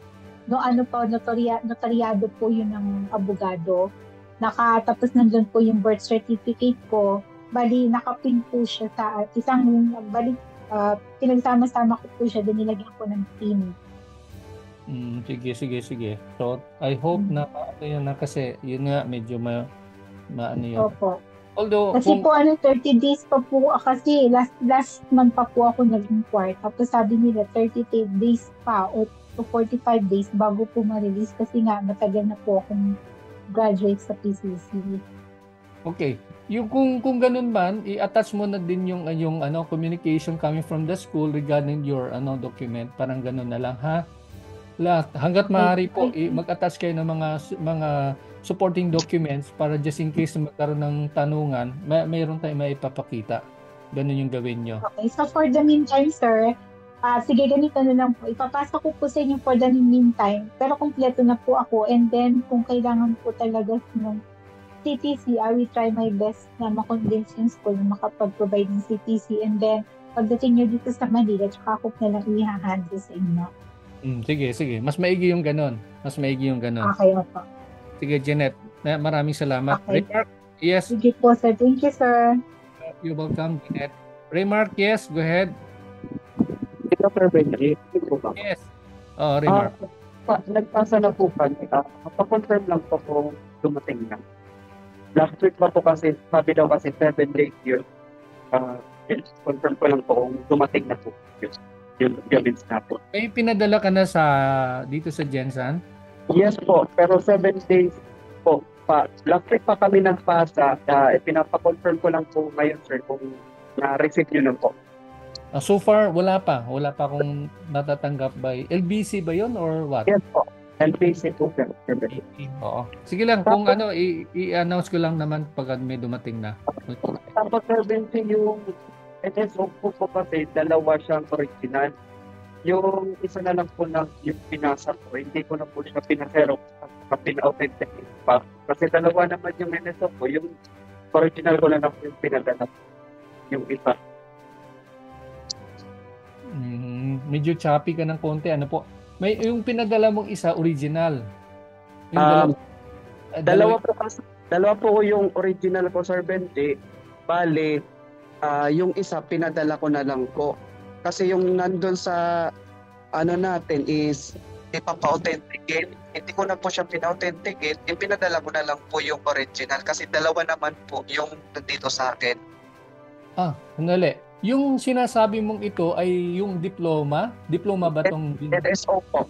Notaryado po yun ng abogado. Tapos nandun po yung birth certificate ko. Bali, nakapin po siya sa isang, pinagsama-sama ko po siya, din nilagyan ko ng pin. Sige. So, I hope na yun na kasi yun nga medyo yun. Opo. Although, kasi po 30 days pa po kasi last month pa po ako nag-inquire. Tapos sabi nila 30 days pa o 45 days bago po ma-release kasi nga matagal na po akong graduate sa PCC. Okay. Yung kung ganun man, i-attach mo na din yung communication coming from the school regarding your document. Parang ganun na lang, ha? Lahat. Hanggat maaari po, mag-attach kayo ng mga supporting documents para just in case magkaroon ng tanungan, mayroon tayong maipapakita. Ganun yung gawin nyo. Okay, so for the meantime, sir, sige, ganito na lang po. Ipapasa ko po sa inyo for the meantime. Pero kompleto na po ako. And then, kung kailangan po talaga ng CTC, I will try my best na makonvince yung school na makapag-provide ng CTC. And then, pagdating nyo dito sa Manila, tsaka ako na lang i-handle sa inyo. Sige. Mas maigi yung ganun. Okay, opo. Sige, Janet. Maraming salamat. Okay. Remark, yes. Sige po, sir. Thank you, sir. You're welcome, Janet. Remark, yes. Go ahead. Yes. Remark. Nagpasa na po kami. Pa-confirm lang po kung dumating na. Last week pa po kasi, sabi daw kasi 7 days yun. Confirm ko lang po kung dumating na po yung gamits na po. May pinadala ka na dito sa Jensen? Yes po, pero 7 days po. Last week pa kami nagpasa. Pinapa-confirm ko lang po ngayon, sir, kung na-receive nyo na po. So far, wala pa. Wala pa akong natatanggap by LBC ba yun or what? Yes po. LBC po, sir. Oo. Sige lang, kung i-announce ko lang naman pag may dumating na. Tapos, sir, yung NSO po kasi dalawa siyang original. Yung isa na lang po yung pinasa ko, hindi ko na po siya pinasero at pina-authenticate pa. Kasi dalawa naman yung NSO po, yung original ko na lang po yung pinadala yung isa. Medyo choppy ka ng konti. Ano po? May yung pinadala mong isa original. Yung dalawa po yung original ko, Sir Benji. Bale, yung isa pinadala ko na lang po. Kasi yung nandun sa natin is ipapa-authenticate. Hindi ko na po siya pina-authenticate. Yung pinadala ko na lang po yung original. Kasi dalawa naman po yung nandito sa akin. Sandali. Yung sinasabi mong ito ay yung diploma? Diploma ba itong... NSO po.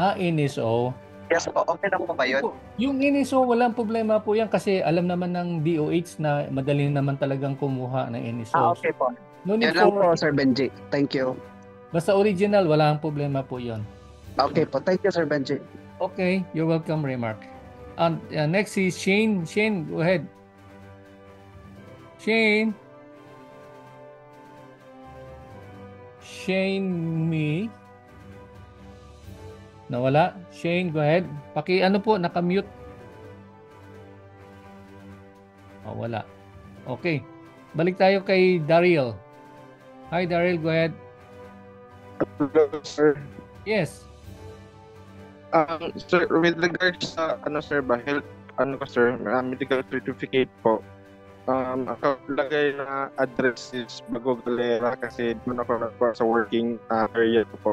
NSO. Yes po. Okay lang po ba yun? Yung NSO, walang problema po yan kasi alam naman ng DOH na madali naman talagang kumuha ng NSO. Okay po. Yan lang po, Sir Benji. Thank you. Basta original, walang problema po yon. Okay po. Thank you, Sir Benji. Okay. You're welcome, Remark. And next is Shane. Shane, go ahead. Shane me. Nawala. Shane, go ahead. Ano po, naka-mute. Wala. Okay. Balik tayo kay Daryl. Hi, Daryl, go ahead. Hello, sir. Yes. Sir, with regards sa sir, health, sir, medical certificate po. Ako lagay na address is Bago Galera kasi doon ako nagpa sa working area ko po.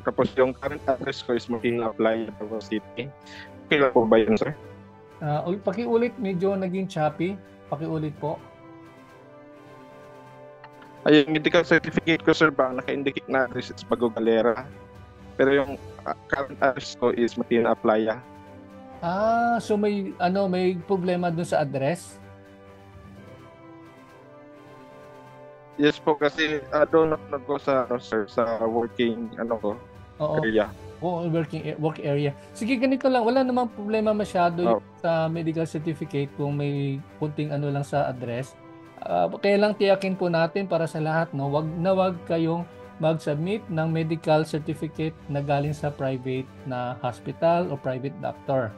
Tapos yung current address ko is Apply Davao City. Okay lang po ba yun, sir? Pakiulit, medyo naging choppy. Pakiulit po. Ay, yung medical certificate ko, sir, naka-indicate na address is Bago Galera. Pero yung current address ko is Apply. So may problema dun sa address? Yes po, kasi doon ako sa sir, sa working area. Work area. Sige, ganito lang. Wala namang problema masyado sa medical certificate kung may kunting lang sa address. Kaya lang tiyakin po natin para sa lahat, no? Wag kayong mag-submit ng medical certificate na galing sa private na hospital o private doctor.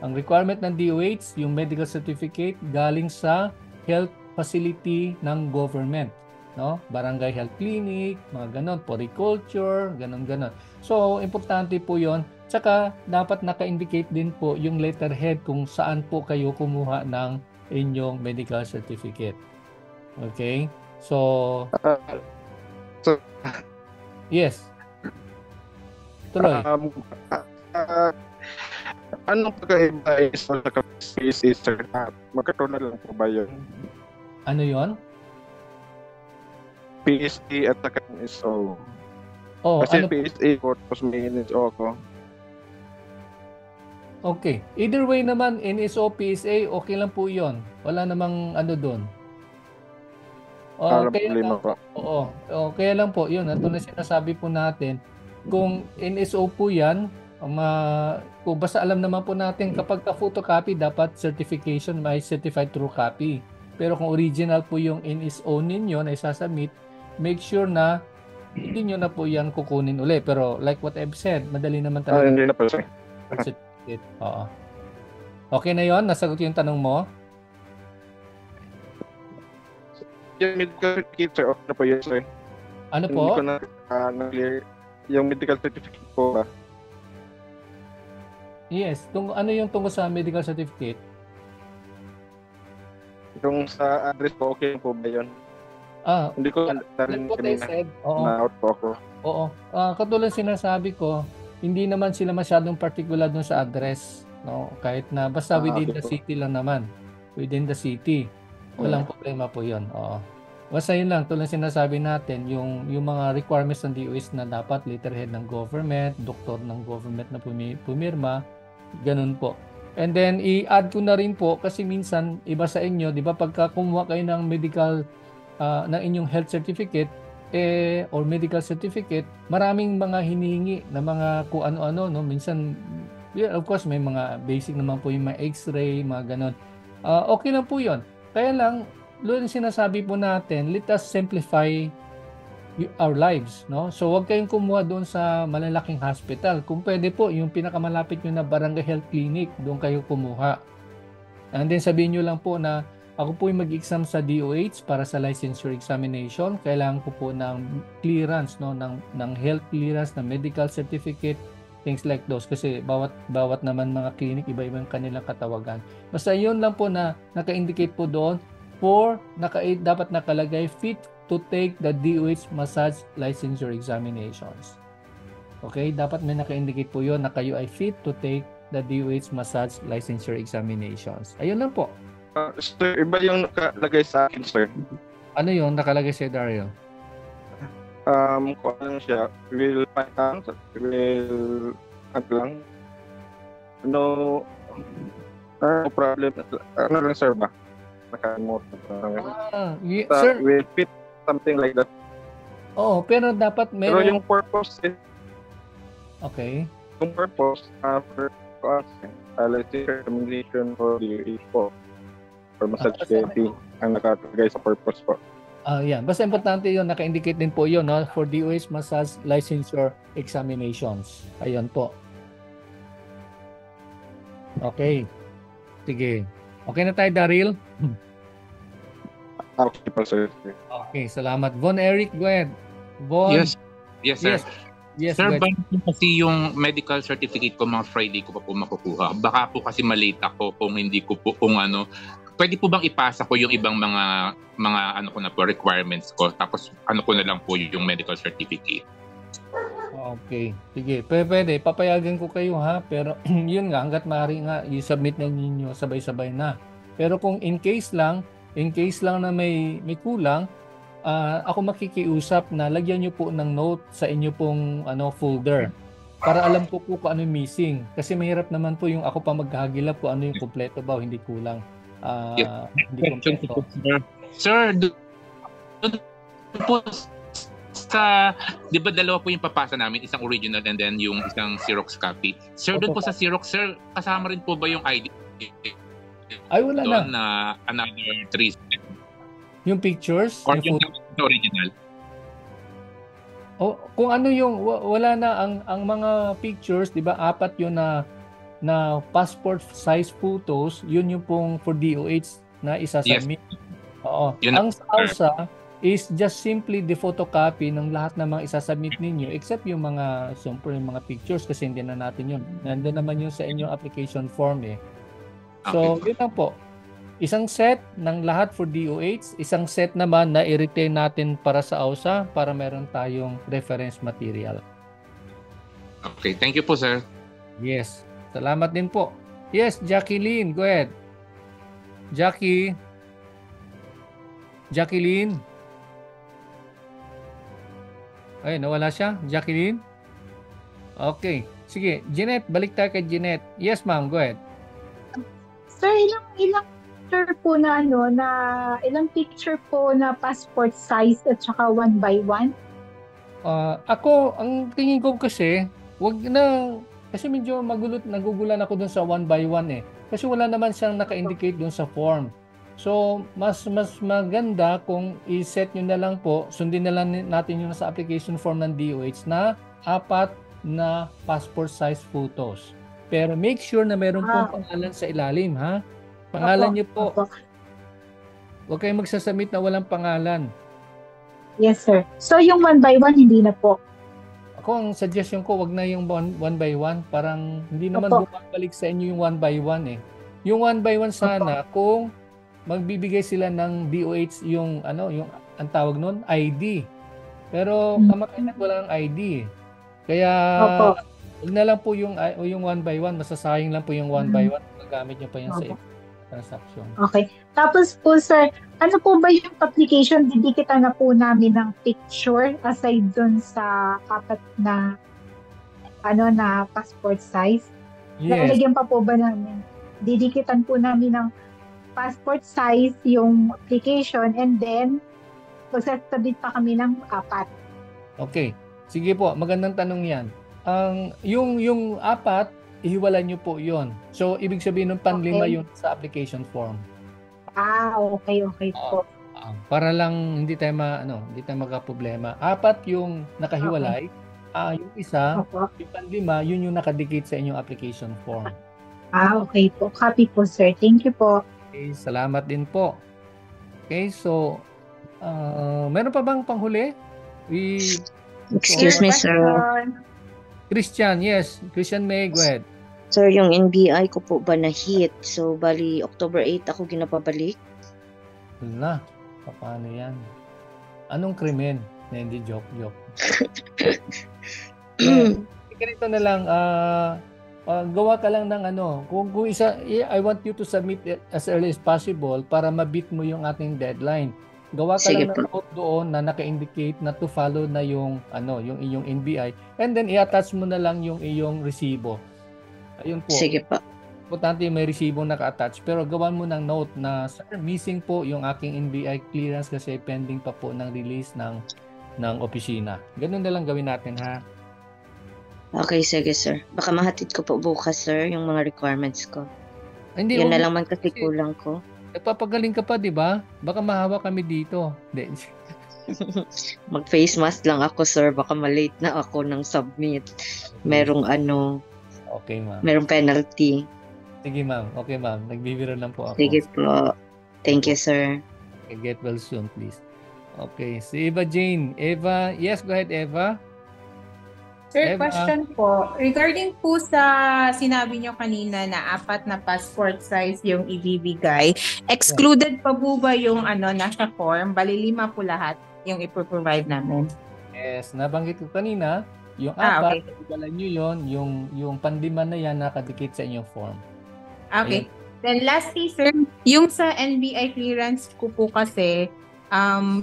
Ang requirement ng DOH, yung medical certificate galing sa health facility ng government, no? Barangay health clinic, mga ganon, poriculture, ganon. So, importante po 'yon. Tsaka dapat naka-indicate din po yung letterhead kung saan po kayo kumuha ng inyong medical certificate. Okay? So, yes. Tuloy. Anong pagkaiba is PSA, sir? Magkatulad lang po ba yun? Ano yon? PSA at saka NSO. Kasi PSA ko, tapos may NSO ko. Okay. Either way naman, NSO, PSA, okay lang po yon. Wala namang doon. Kaya lang po, yun. Ito na sinasabi po natin, kung NSO po yan, kung basta alam naman po natin kapag ka-photocopy, dapat certification, may certified true copy. Pero kung original po yung NSO ninyo na isasubmit, make sure na hindi nyo na po yan kukunin uli. Pero like what I've said, madali naman talaga. Hindi na po, sir. Certificate. Oo. Okay na yon, nasagot yung tanong mo? Yung medical certificate, sir, okay na po yun, sir. Ano po? Hindi ko na-clear. Yung medical certificate po ba? Yes. Ano yung tungkol sa medical certificate? Yung sa address po, okay po ba yun? Hindi ko like what I said, na-out po ako. Oo. Katulad sinasabi ko, hindi naman sila masyadong particular dun sa address. No? Kahit na basta within the city lang naman. Within the city. Walang problema po yun. Oo. Basta yun lang, tulad sinasabi natin, yung mga requirements ng DOH na dapat letterhead ng government, doktor ng government na pumirma, ganun po. And then, i-add ko na rin po, kasi minsan, iba sa inyo, di ba, pagka kumuha kayo ng medical, ng inyong health certificate, or medical certificate, maraming mga hinihingi na mga kung ano-ano, no? Minsan, yeah, of course, may mga basic naman po yung mga x-ray, mga ganun. Okay lang po yun. Kaya lang, doon sinasabi po natin, let us simplify our lives, no? So, huwag kayong kumuha doon sa malalaking hospital. Kung pwede po, yung pinakamalapit nyo na barangay health clinic, doon kayo kumuha. And then, sabihin nyo lang po na ako po yung mag-exam sa DOH para sa licensure examination. Kailangan ko po ng clearance, no? ng health clearance, ng medical certificate, things like those. Kasi bawat naman mga clinic, iba-ibang kanilang katawagan. Basta yun lang po na naka-indicate po doon dapat nakalagay fit to take the DOH massage licensure examinations. Okay? Dapat may naka-indicate po yun na kayo ay fit to take the DOH massage licensure examinations. Ayun lang po. Sir, iba yung nakalagay sa akin, sir. Ano yung nakalagay sa Dario? Kung ano siya, no problem. Ano lang, sir ba? Sir, will fit something like that. Oo, pero dapat meron. Pero yung purpose is okay. Yung purpose for us, recommendation for the po for massage therapy ang nakalagay sa purpose po. Yan. Basta importante yun, naka-indicate din po yun, no? For DOH massage licensure examinations. Ayun po. Okay. Sige. Okay na tayo, Daryl? Okay po, sir. Okay, salamat. Von Eric, go ahead. Von. Yes, sir. Yes, sir, kasi yung medical certificate ko mga Friday ko pa po makukuha. Baka po kasi malate ako kung hindi ko po, kung ano. Pwede po bang ipasa ko yung ibang mga ano ko na po, requirements ko, tapos ano ko na lang po yung medical certificate? Okay. Sige. Pwede. Papayagan ko kayo, ha? Pero yun nga, hanggat maaari nga, i-submit na ninyo sabay-sabay na. Pero kung in case lang na may kulang, ako makikiusap na lagyan nyo po ng note sa inyo pong folder. Para alam ko po kung ano yung missing. Kasi mahirap naman po yung ako pa maghahagilap kung ano yung kumpleto ba o hindi kulang. Hindi kumpleto. Sir, doon po sa, di ba dalawa po yung papasa namin, isang original and then yung isang Xerox copy. Sir, doon po sa Xerox, sir, kasama rin po ba yung ID? Ay, wala doon na. Another 3. Yung pictures? Or yung original? Kung ano yung, wala na ang mga pictures, di ba, 4 yun na passport size photos, yun yung pong for DOH na isasubmit. Yes. Oo. Ang SAOSA is just simply the photocopy ng lahat ng mga isasubmit ninyo except yung mga, siyempre yung mga pictures kasi hindi na natin yun. Nandun naman yun sa inyong application form eh. So, yun lang po. Isang set ng lahat for DOH, isang set naman na i-retain natin para sa AOSA para meron tayong reference material. Okay, thank you po, sir. Yes. Salamat din po. Yes, Jacqueline, go ahead. Jacqueline. Ay, nawala siya. Jacqueline? Okay. Sige, Jeanette, balik tayo kay Jeanette. Yes, ma'am, go ahead. Sir, ilang picture po na ilang picture po na passport size at saka 1 by 1? Ako, ang tingin ko kasi, wag na, kasi medyo nagugulan ako dun sa 1 by 1 eh. Kasi wala naman siyang naka-indicate dun sa form. So, mas maganda kung i-set nyo na lang po, sundin na lang natin yung sa application form ng DOH na 4 na passport size photos. Pero make sure na meron pong pangalan sa ilalim, ha? Pangalan nyo po. Huwag kayong magsasubmit na walang pangalan. Yes, sir. So, yung 1 by 1, hindi na po. Ako, ang suggestion ko, wag na yung 1 by 1. Parang hindi naman bumabalik sa inyo yung 1 by 1 eh. Yung 1 by 1 sana, kung magbibigay sila ng DOH yung, yung ang tawag nun, ID. Pero kamakailan walang ID eh. Kaya, wag na lang po yung 1 by 1. Masasayang lang po yung 1 by 1. Magamit nyo pa yan sa transaction. Okay. Tapos po, sir, ano po ba yung application? Didikitan na po namin ng picture aside dun sa 4 na na passport size? Yes. Lalagyan pa po ba namin? Didikitan po namin ng passport size yung application and then magsasabit pa kami ng 4. Okay. Sige po, magandang tanong yan. Yung 4, ihiwalay nyo po yon. So, ibig sabihin ng panlima yung sa application form. Okay po. Para lang hindi tayo magka-problema. 4 yung nakahiwalay. Yung isa, yung panlima, yun yung nakadikit sa inyong application form. Okay po. Copy po, sir. Thank you po. Okay, salamat din po. Okay, so, meron pa bang panghuli? Excuse me, sir. Christian, yes. Christian May, go ahead. Sir, yung NBI ko po ba na-hit? So, bali, October 8 ako ginapabalik? Wala. Paano yan? Anong krimen? Hindi, joke. Ganito na lang, gawa ka lang ng kung isa, I want you to submit it as early as possible para ma-beat mo yung ating deadline. Gawa ka lang ng note doon na naka-indicate na to follow na yung yung iyong NBI, and then i-attach mo na lang yung iyong resibo. Ayun po. Sige pa. Importante may resibo naka-attach, pero gawan mo ng note na sir, missing po yung aking NBI clearance kasi pending pa po ng release ng opisina. Ganun na lang gawin natin, ha. Okay, sige sir. Baka mahatid ko po bukas, sir, yung mga requirements ko. Hindi, yan na lang man kasi kulang ko. Nagpapagaling ka pa, di ba? Baka mahawa kami dito. Mag-face mask lang ako, sir. Baka malate na ako ng submit. Merong Okay, ma'am. Merong penalty. Sige, ma'am. Okay, ma'am. Nagbibiro lang po ako. Sige po. Thank you, sir. Okay, get well soon, please. Okay, si Eva Jane. Eva, yes, go ahead, Eva. Sir, question po. Regarding po sa sinabi nyo kanina na 4 na passport size yung ibibigay, excluded pa po ba yung nasa form? Bali 5 po lahat yung ipro-provide namin. Yes, nabanggit ko kanina, yung 4, ibalan nyo yun, yung pandima na yan nakadikit sa inyong form. Okay. Ayun. Then lastly, sir, yung sa NBI clearance ko po kasi,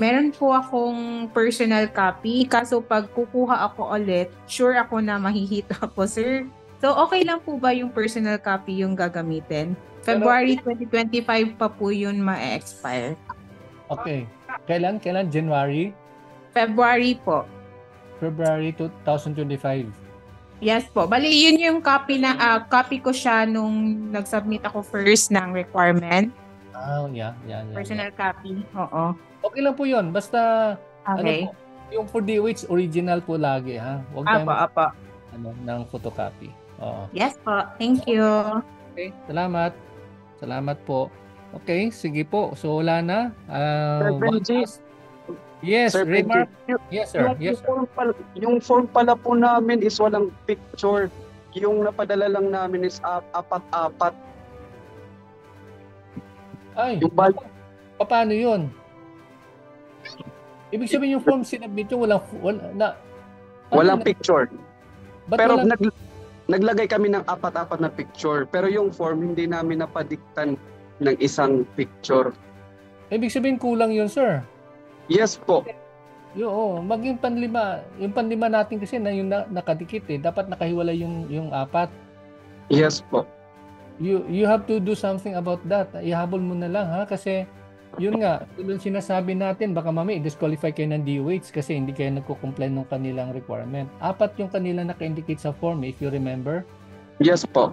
meron po akong personal copy. Kaso pag kukuha ako ulit, sure ako na mahihita ako, sir. So, okay lang po ba yung personal copy yung gagamitin? February 2025 pa po yun ma-expire. Okay. Kailan? January? February po. February 2025. Yes po. Bali, yun yung copy copy ko siya nung nag-submit ako first ng requirement. Yeah. Personal copy. Oo. Okay lang po yun. Basta, yung for DOH, original po lagi, ha? Huwag tayo ng photocopy. Oo. Yes po. Thank you. Okay. Salamat po. Okay, sige po. So, wala na. Yes, Sir, Remark. Yes, sir. Yung form pala po namin is walang picture. Yung napadala lang namin is 4-4. Ay, paano yun? Ibig sabihin yung form sinabit yung walang picture. Pero naglagay kami ng 4-4 na picture. Pero yung form hindi namin napadiktan ng isang picture. Ibig sabihin kulang yun, sir. Yes po. Maging panlima. Yung panlima natin kasi na yung nakadikit eh. Dapat nakahiwalay yung 4. Yes po. You have to do something about that. Ihabol mo na lang, ha, kasi yun nga, tulad sinasabi natin, baka mami disqualify kayo ng DOH kasi hindi kayo nagko-comply ng kanilang requirement. 4 yung kanila naka-indicate sa form, if you remember. Yes po.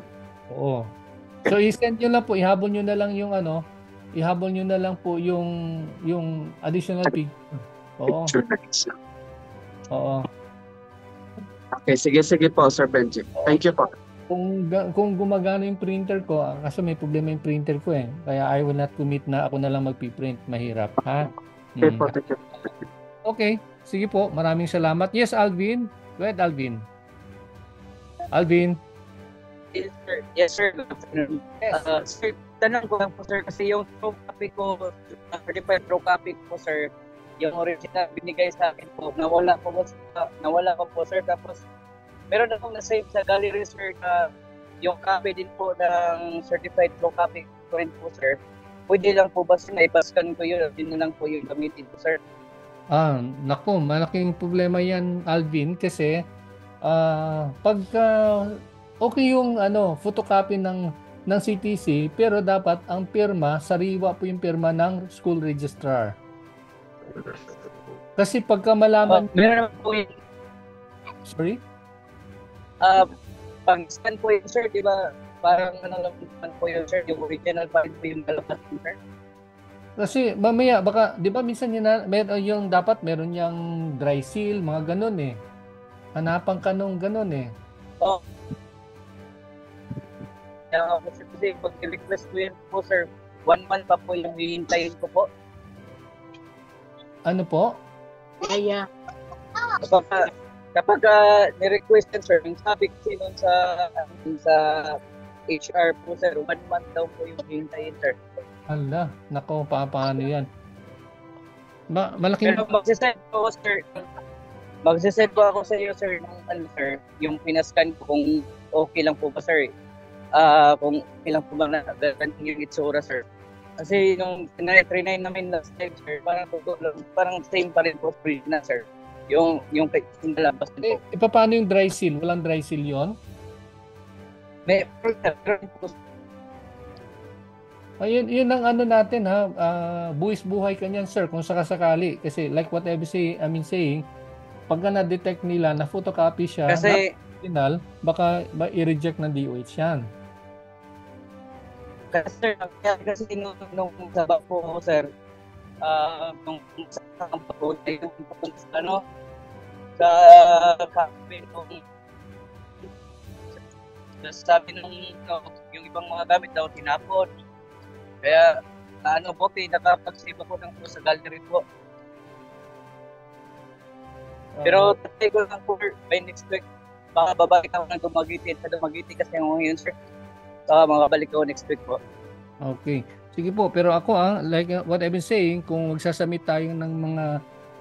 Oo. So i-send nyo lang po, ihabol nyo na lang yung ihabol nyo na lang po yung additional picture. Oo. Oo. Okay, sige po, Sir Benji. Thank you po. Kung gumagana yung printer ko, kasi may problema yung printer ko eh. Kaya I will not commit na ako na lang magpiprint. Mahirap, ha? Okay po, thank you. Okay, sige po. Maraming salamat. Yes, Alvin. Go ahead, Alvin. Alvin. Yes, sir. Good afternoon. Sir, tanong ko lang po, sir, kasi yung true copy ko, certified true copy ko, sir, yung original binigay sa akin po, nawala ko po, sir. Tapos, meron akong na-save sa gallery, sir, na yung copy din po ng certified true copy ko rin po, sir. Pwede lang po ba, sir, na ipascan ko yun, yun na lang po yung gamitin po, sir? Naku, malaking problema yan, Alvin, kasi pagka okay yung photocopy ng CTC, pero dapat ang pirma, sariwa po yung pirma ng school registrar. Kasi pagka malaman... meron naman po yun. Sorry? Pang-scan po yun, sir, di ba? Parang lang po yun, sir, yung original file po yung lalabas, sir. Kasi mamaya, baka, di ba minsan yung dapat meron yung dry seal, mga ganun eh. Hanapan ka nung ganun eh. Oo. Kaya kasi pag request ko yun po, sir, 1 month pa po yung hihintayin ko po. Ano po? Kaya. Kapag ni-request yan, sir, yung sabi kasi nun sa HR po, sir, 1 month daw po yung hihintayin, sir. Hala, nako, paano yan? Malaking... Pero magsisend po, sir. Magsisend po ako sa iyo, sir, sir, yung pinascan ko kung okay lang po ba, sir. Kung ilang po ba na ganting yung itsura, sir. Kasi nung trinay namin last time, sir, parang same pa rin po na, sir. Yung nalabas din po. Paano yung dry seal? Walang dry seal yun? May yun ang natin ha. Buwis buhay ka niyan, sir, kung sakasakali. Kasi like what I'm saying, pagka na-detect nila na photocopy siya, kasi original, baka i-reject ng DOH yan. Kasi nung sabak po, sir, nung sa campaign nung sabi nung yung ibang mga gamit daw tinapon. Kaya nakapag-save ako ng po sa gallery po. Pero tatay ko lang po by next week, baka babalik ako ng Dumaguete kasi ngayon, sir. Saka makabalik ako next week po. Okay. Sige po, pero ako like what I've been saying, kung magsasubmit tayo ng mga,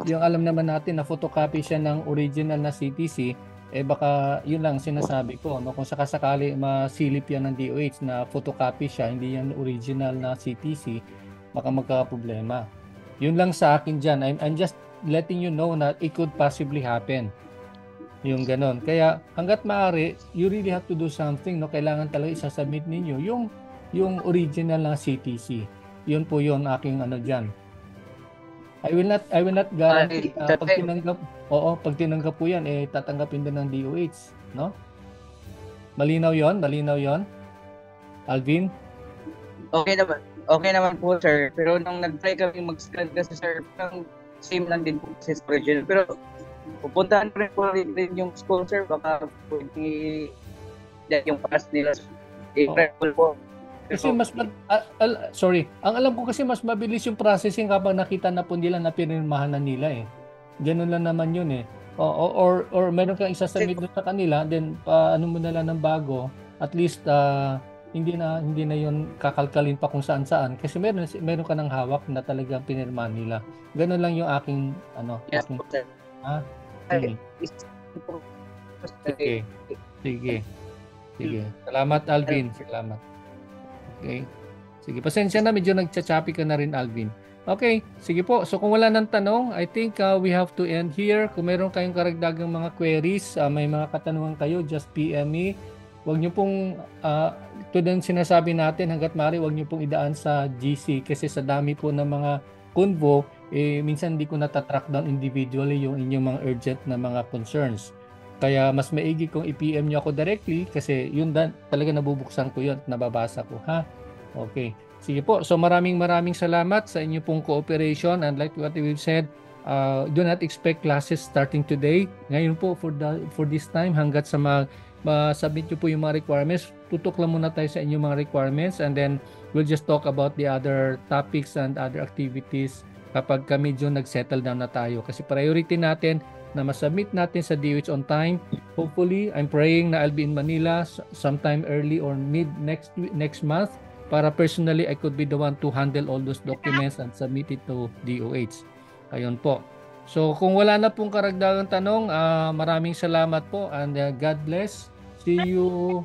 yung alam naman natin na photocopy siya ng original na CTC, baka yun lang sinasabi ko, no? Kung sakasakali masilip yan ng DOH na photocopy siya, hindi yan original na CTC, baka magka-problema. Yun lang sa akin dyan. I'm just letting you know na it could possibly happen. Yung ganon. Kaya hanggat maaari, you really have to do something, no? Kailangan talaga isasubmit ninyo yung original na CTC. Yun po yun aking dyan. I will not guarantee pag tinanggap po yan, tatanggapin din ng DOH, no? Malinaw yon? Alvin? Okay naman po, sir. Pero nung nag-try kami mag-scan kasi, sir, same lang din po sa original. Pero pupuntahan po rin yung school, sir. Baka pwede yung pass nila. Po. Kasi ang alam ko kasi mas mabilis yung processing kapag nakita na po nila na pinirmahan na nila eh. Ganun lang naman yun eh. Or meron kang isasubmit sa kanila, then ano mo na lang ng bago, at least hindi na yun kakalkalin pa kung saan kasi meron ka ng hawak na talagang pinirmahan nila. Ganun lang yung aking Yes, aking, sir. Sige. Salamat, Alvin. Salamat. Okay. Sige, pasensya na, medyo nagchachapi ka na rin, Alvin. Okay, sige po. So kung wala nang tanong, I think we have to end here. Kung meron kayong karagdagang mga queries, may mga katanungan kayo, just PM me. Huwag niyo pong tulad ng sinasabi natin, hangga't maaari huwag niyo pong idaan sa GC kasi sa dami po ng mga convo, minsan hindi ko natatrack down individually yung inyong mga urgent na mga concerns. Kaya mas maigi kung i-PM niyo ako directly kasi yun talaga nabubuksan ko yun at nababasa ko, ha? Okay. Sige po. So maraming salamat sa inyo pong cooperation, and like what we've said, do not expect classes starting today. Ngayon po for this time hanggat sa ma-submit nyo po yung mga requirements, tutok lang muna tayo sa inyong mga requirements, and then we'll just talk about the other topics and other activities kapag medyo nag-settle down na tayo. Kasi priority natin na ma-submit natin sa DOH on time. Hopefully, I'm praying na I'll be in Manila sometime early or mid next month para personally I could be the one to handle all those documents and submit it to DOH. Ayun po. So kung wala na pong karagdagang tanong, maraming salamat po, and God bless. See you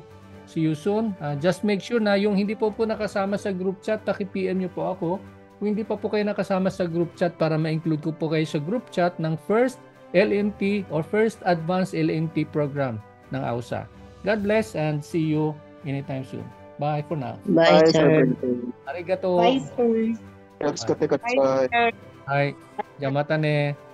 soon. Just make sure na yung hindi po nakasama sa group chat, paki-PM niyo po ako. Kung hindi pa po kayo nakasama sa group chat, para ma-include ko po kayo sa group chat ng First LMT or First Advanced LMT program ng AUSA. God bless and see you anytime soon. Bye for now. Bye, sir. Arigato. Bye, sir. Bye, sir. Hai. Jamatane.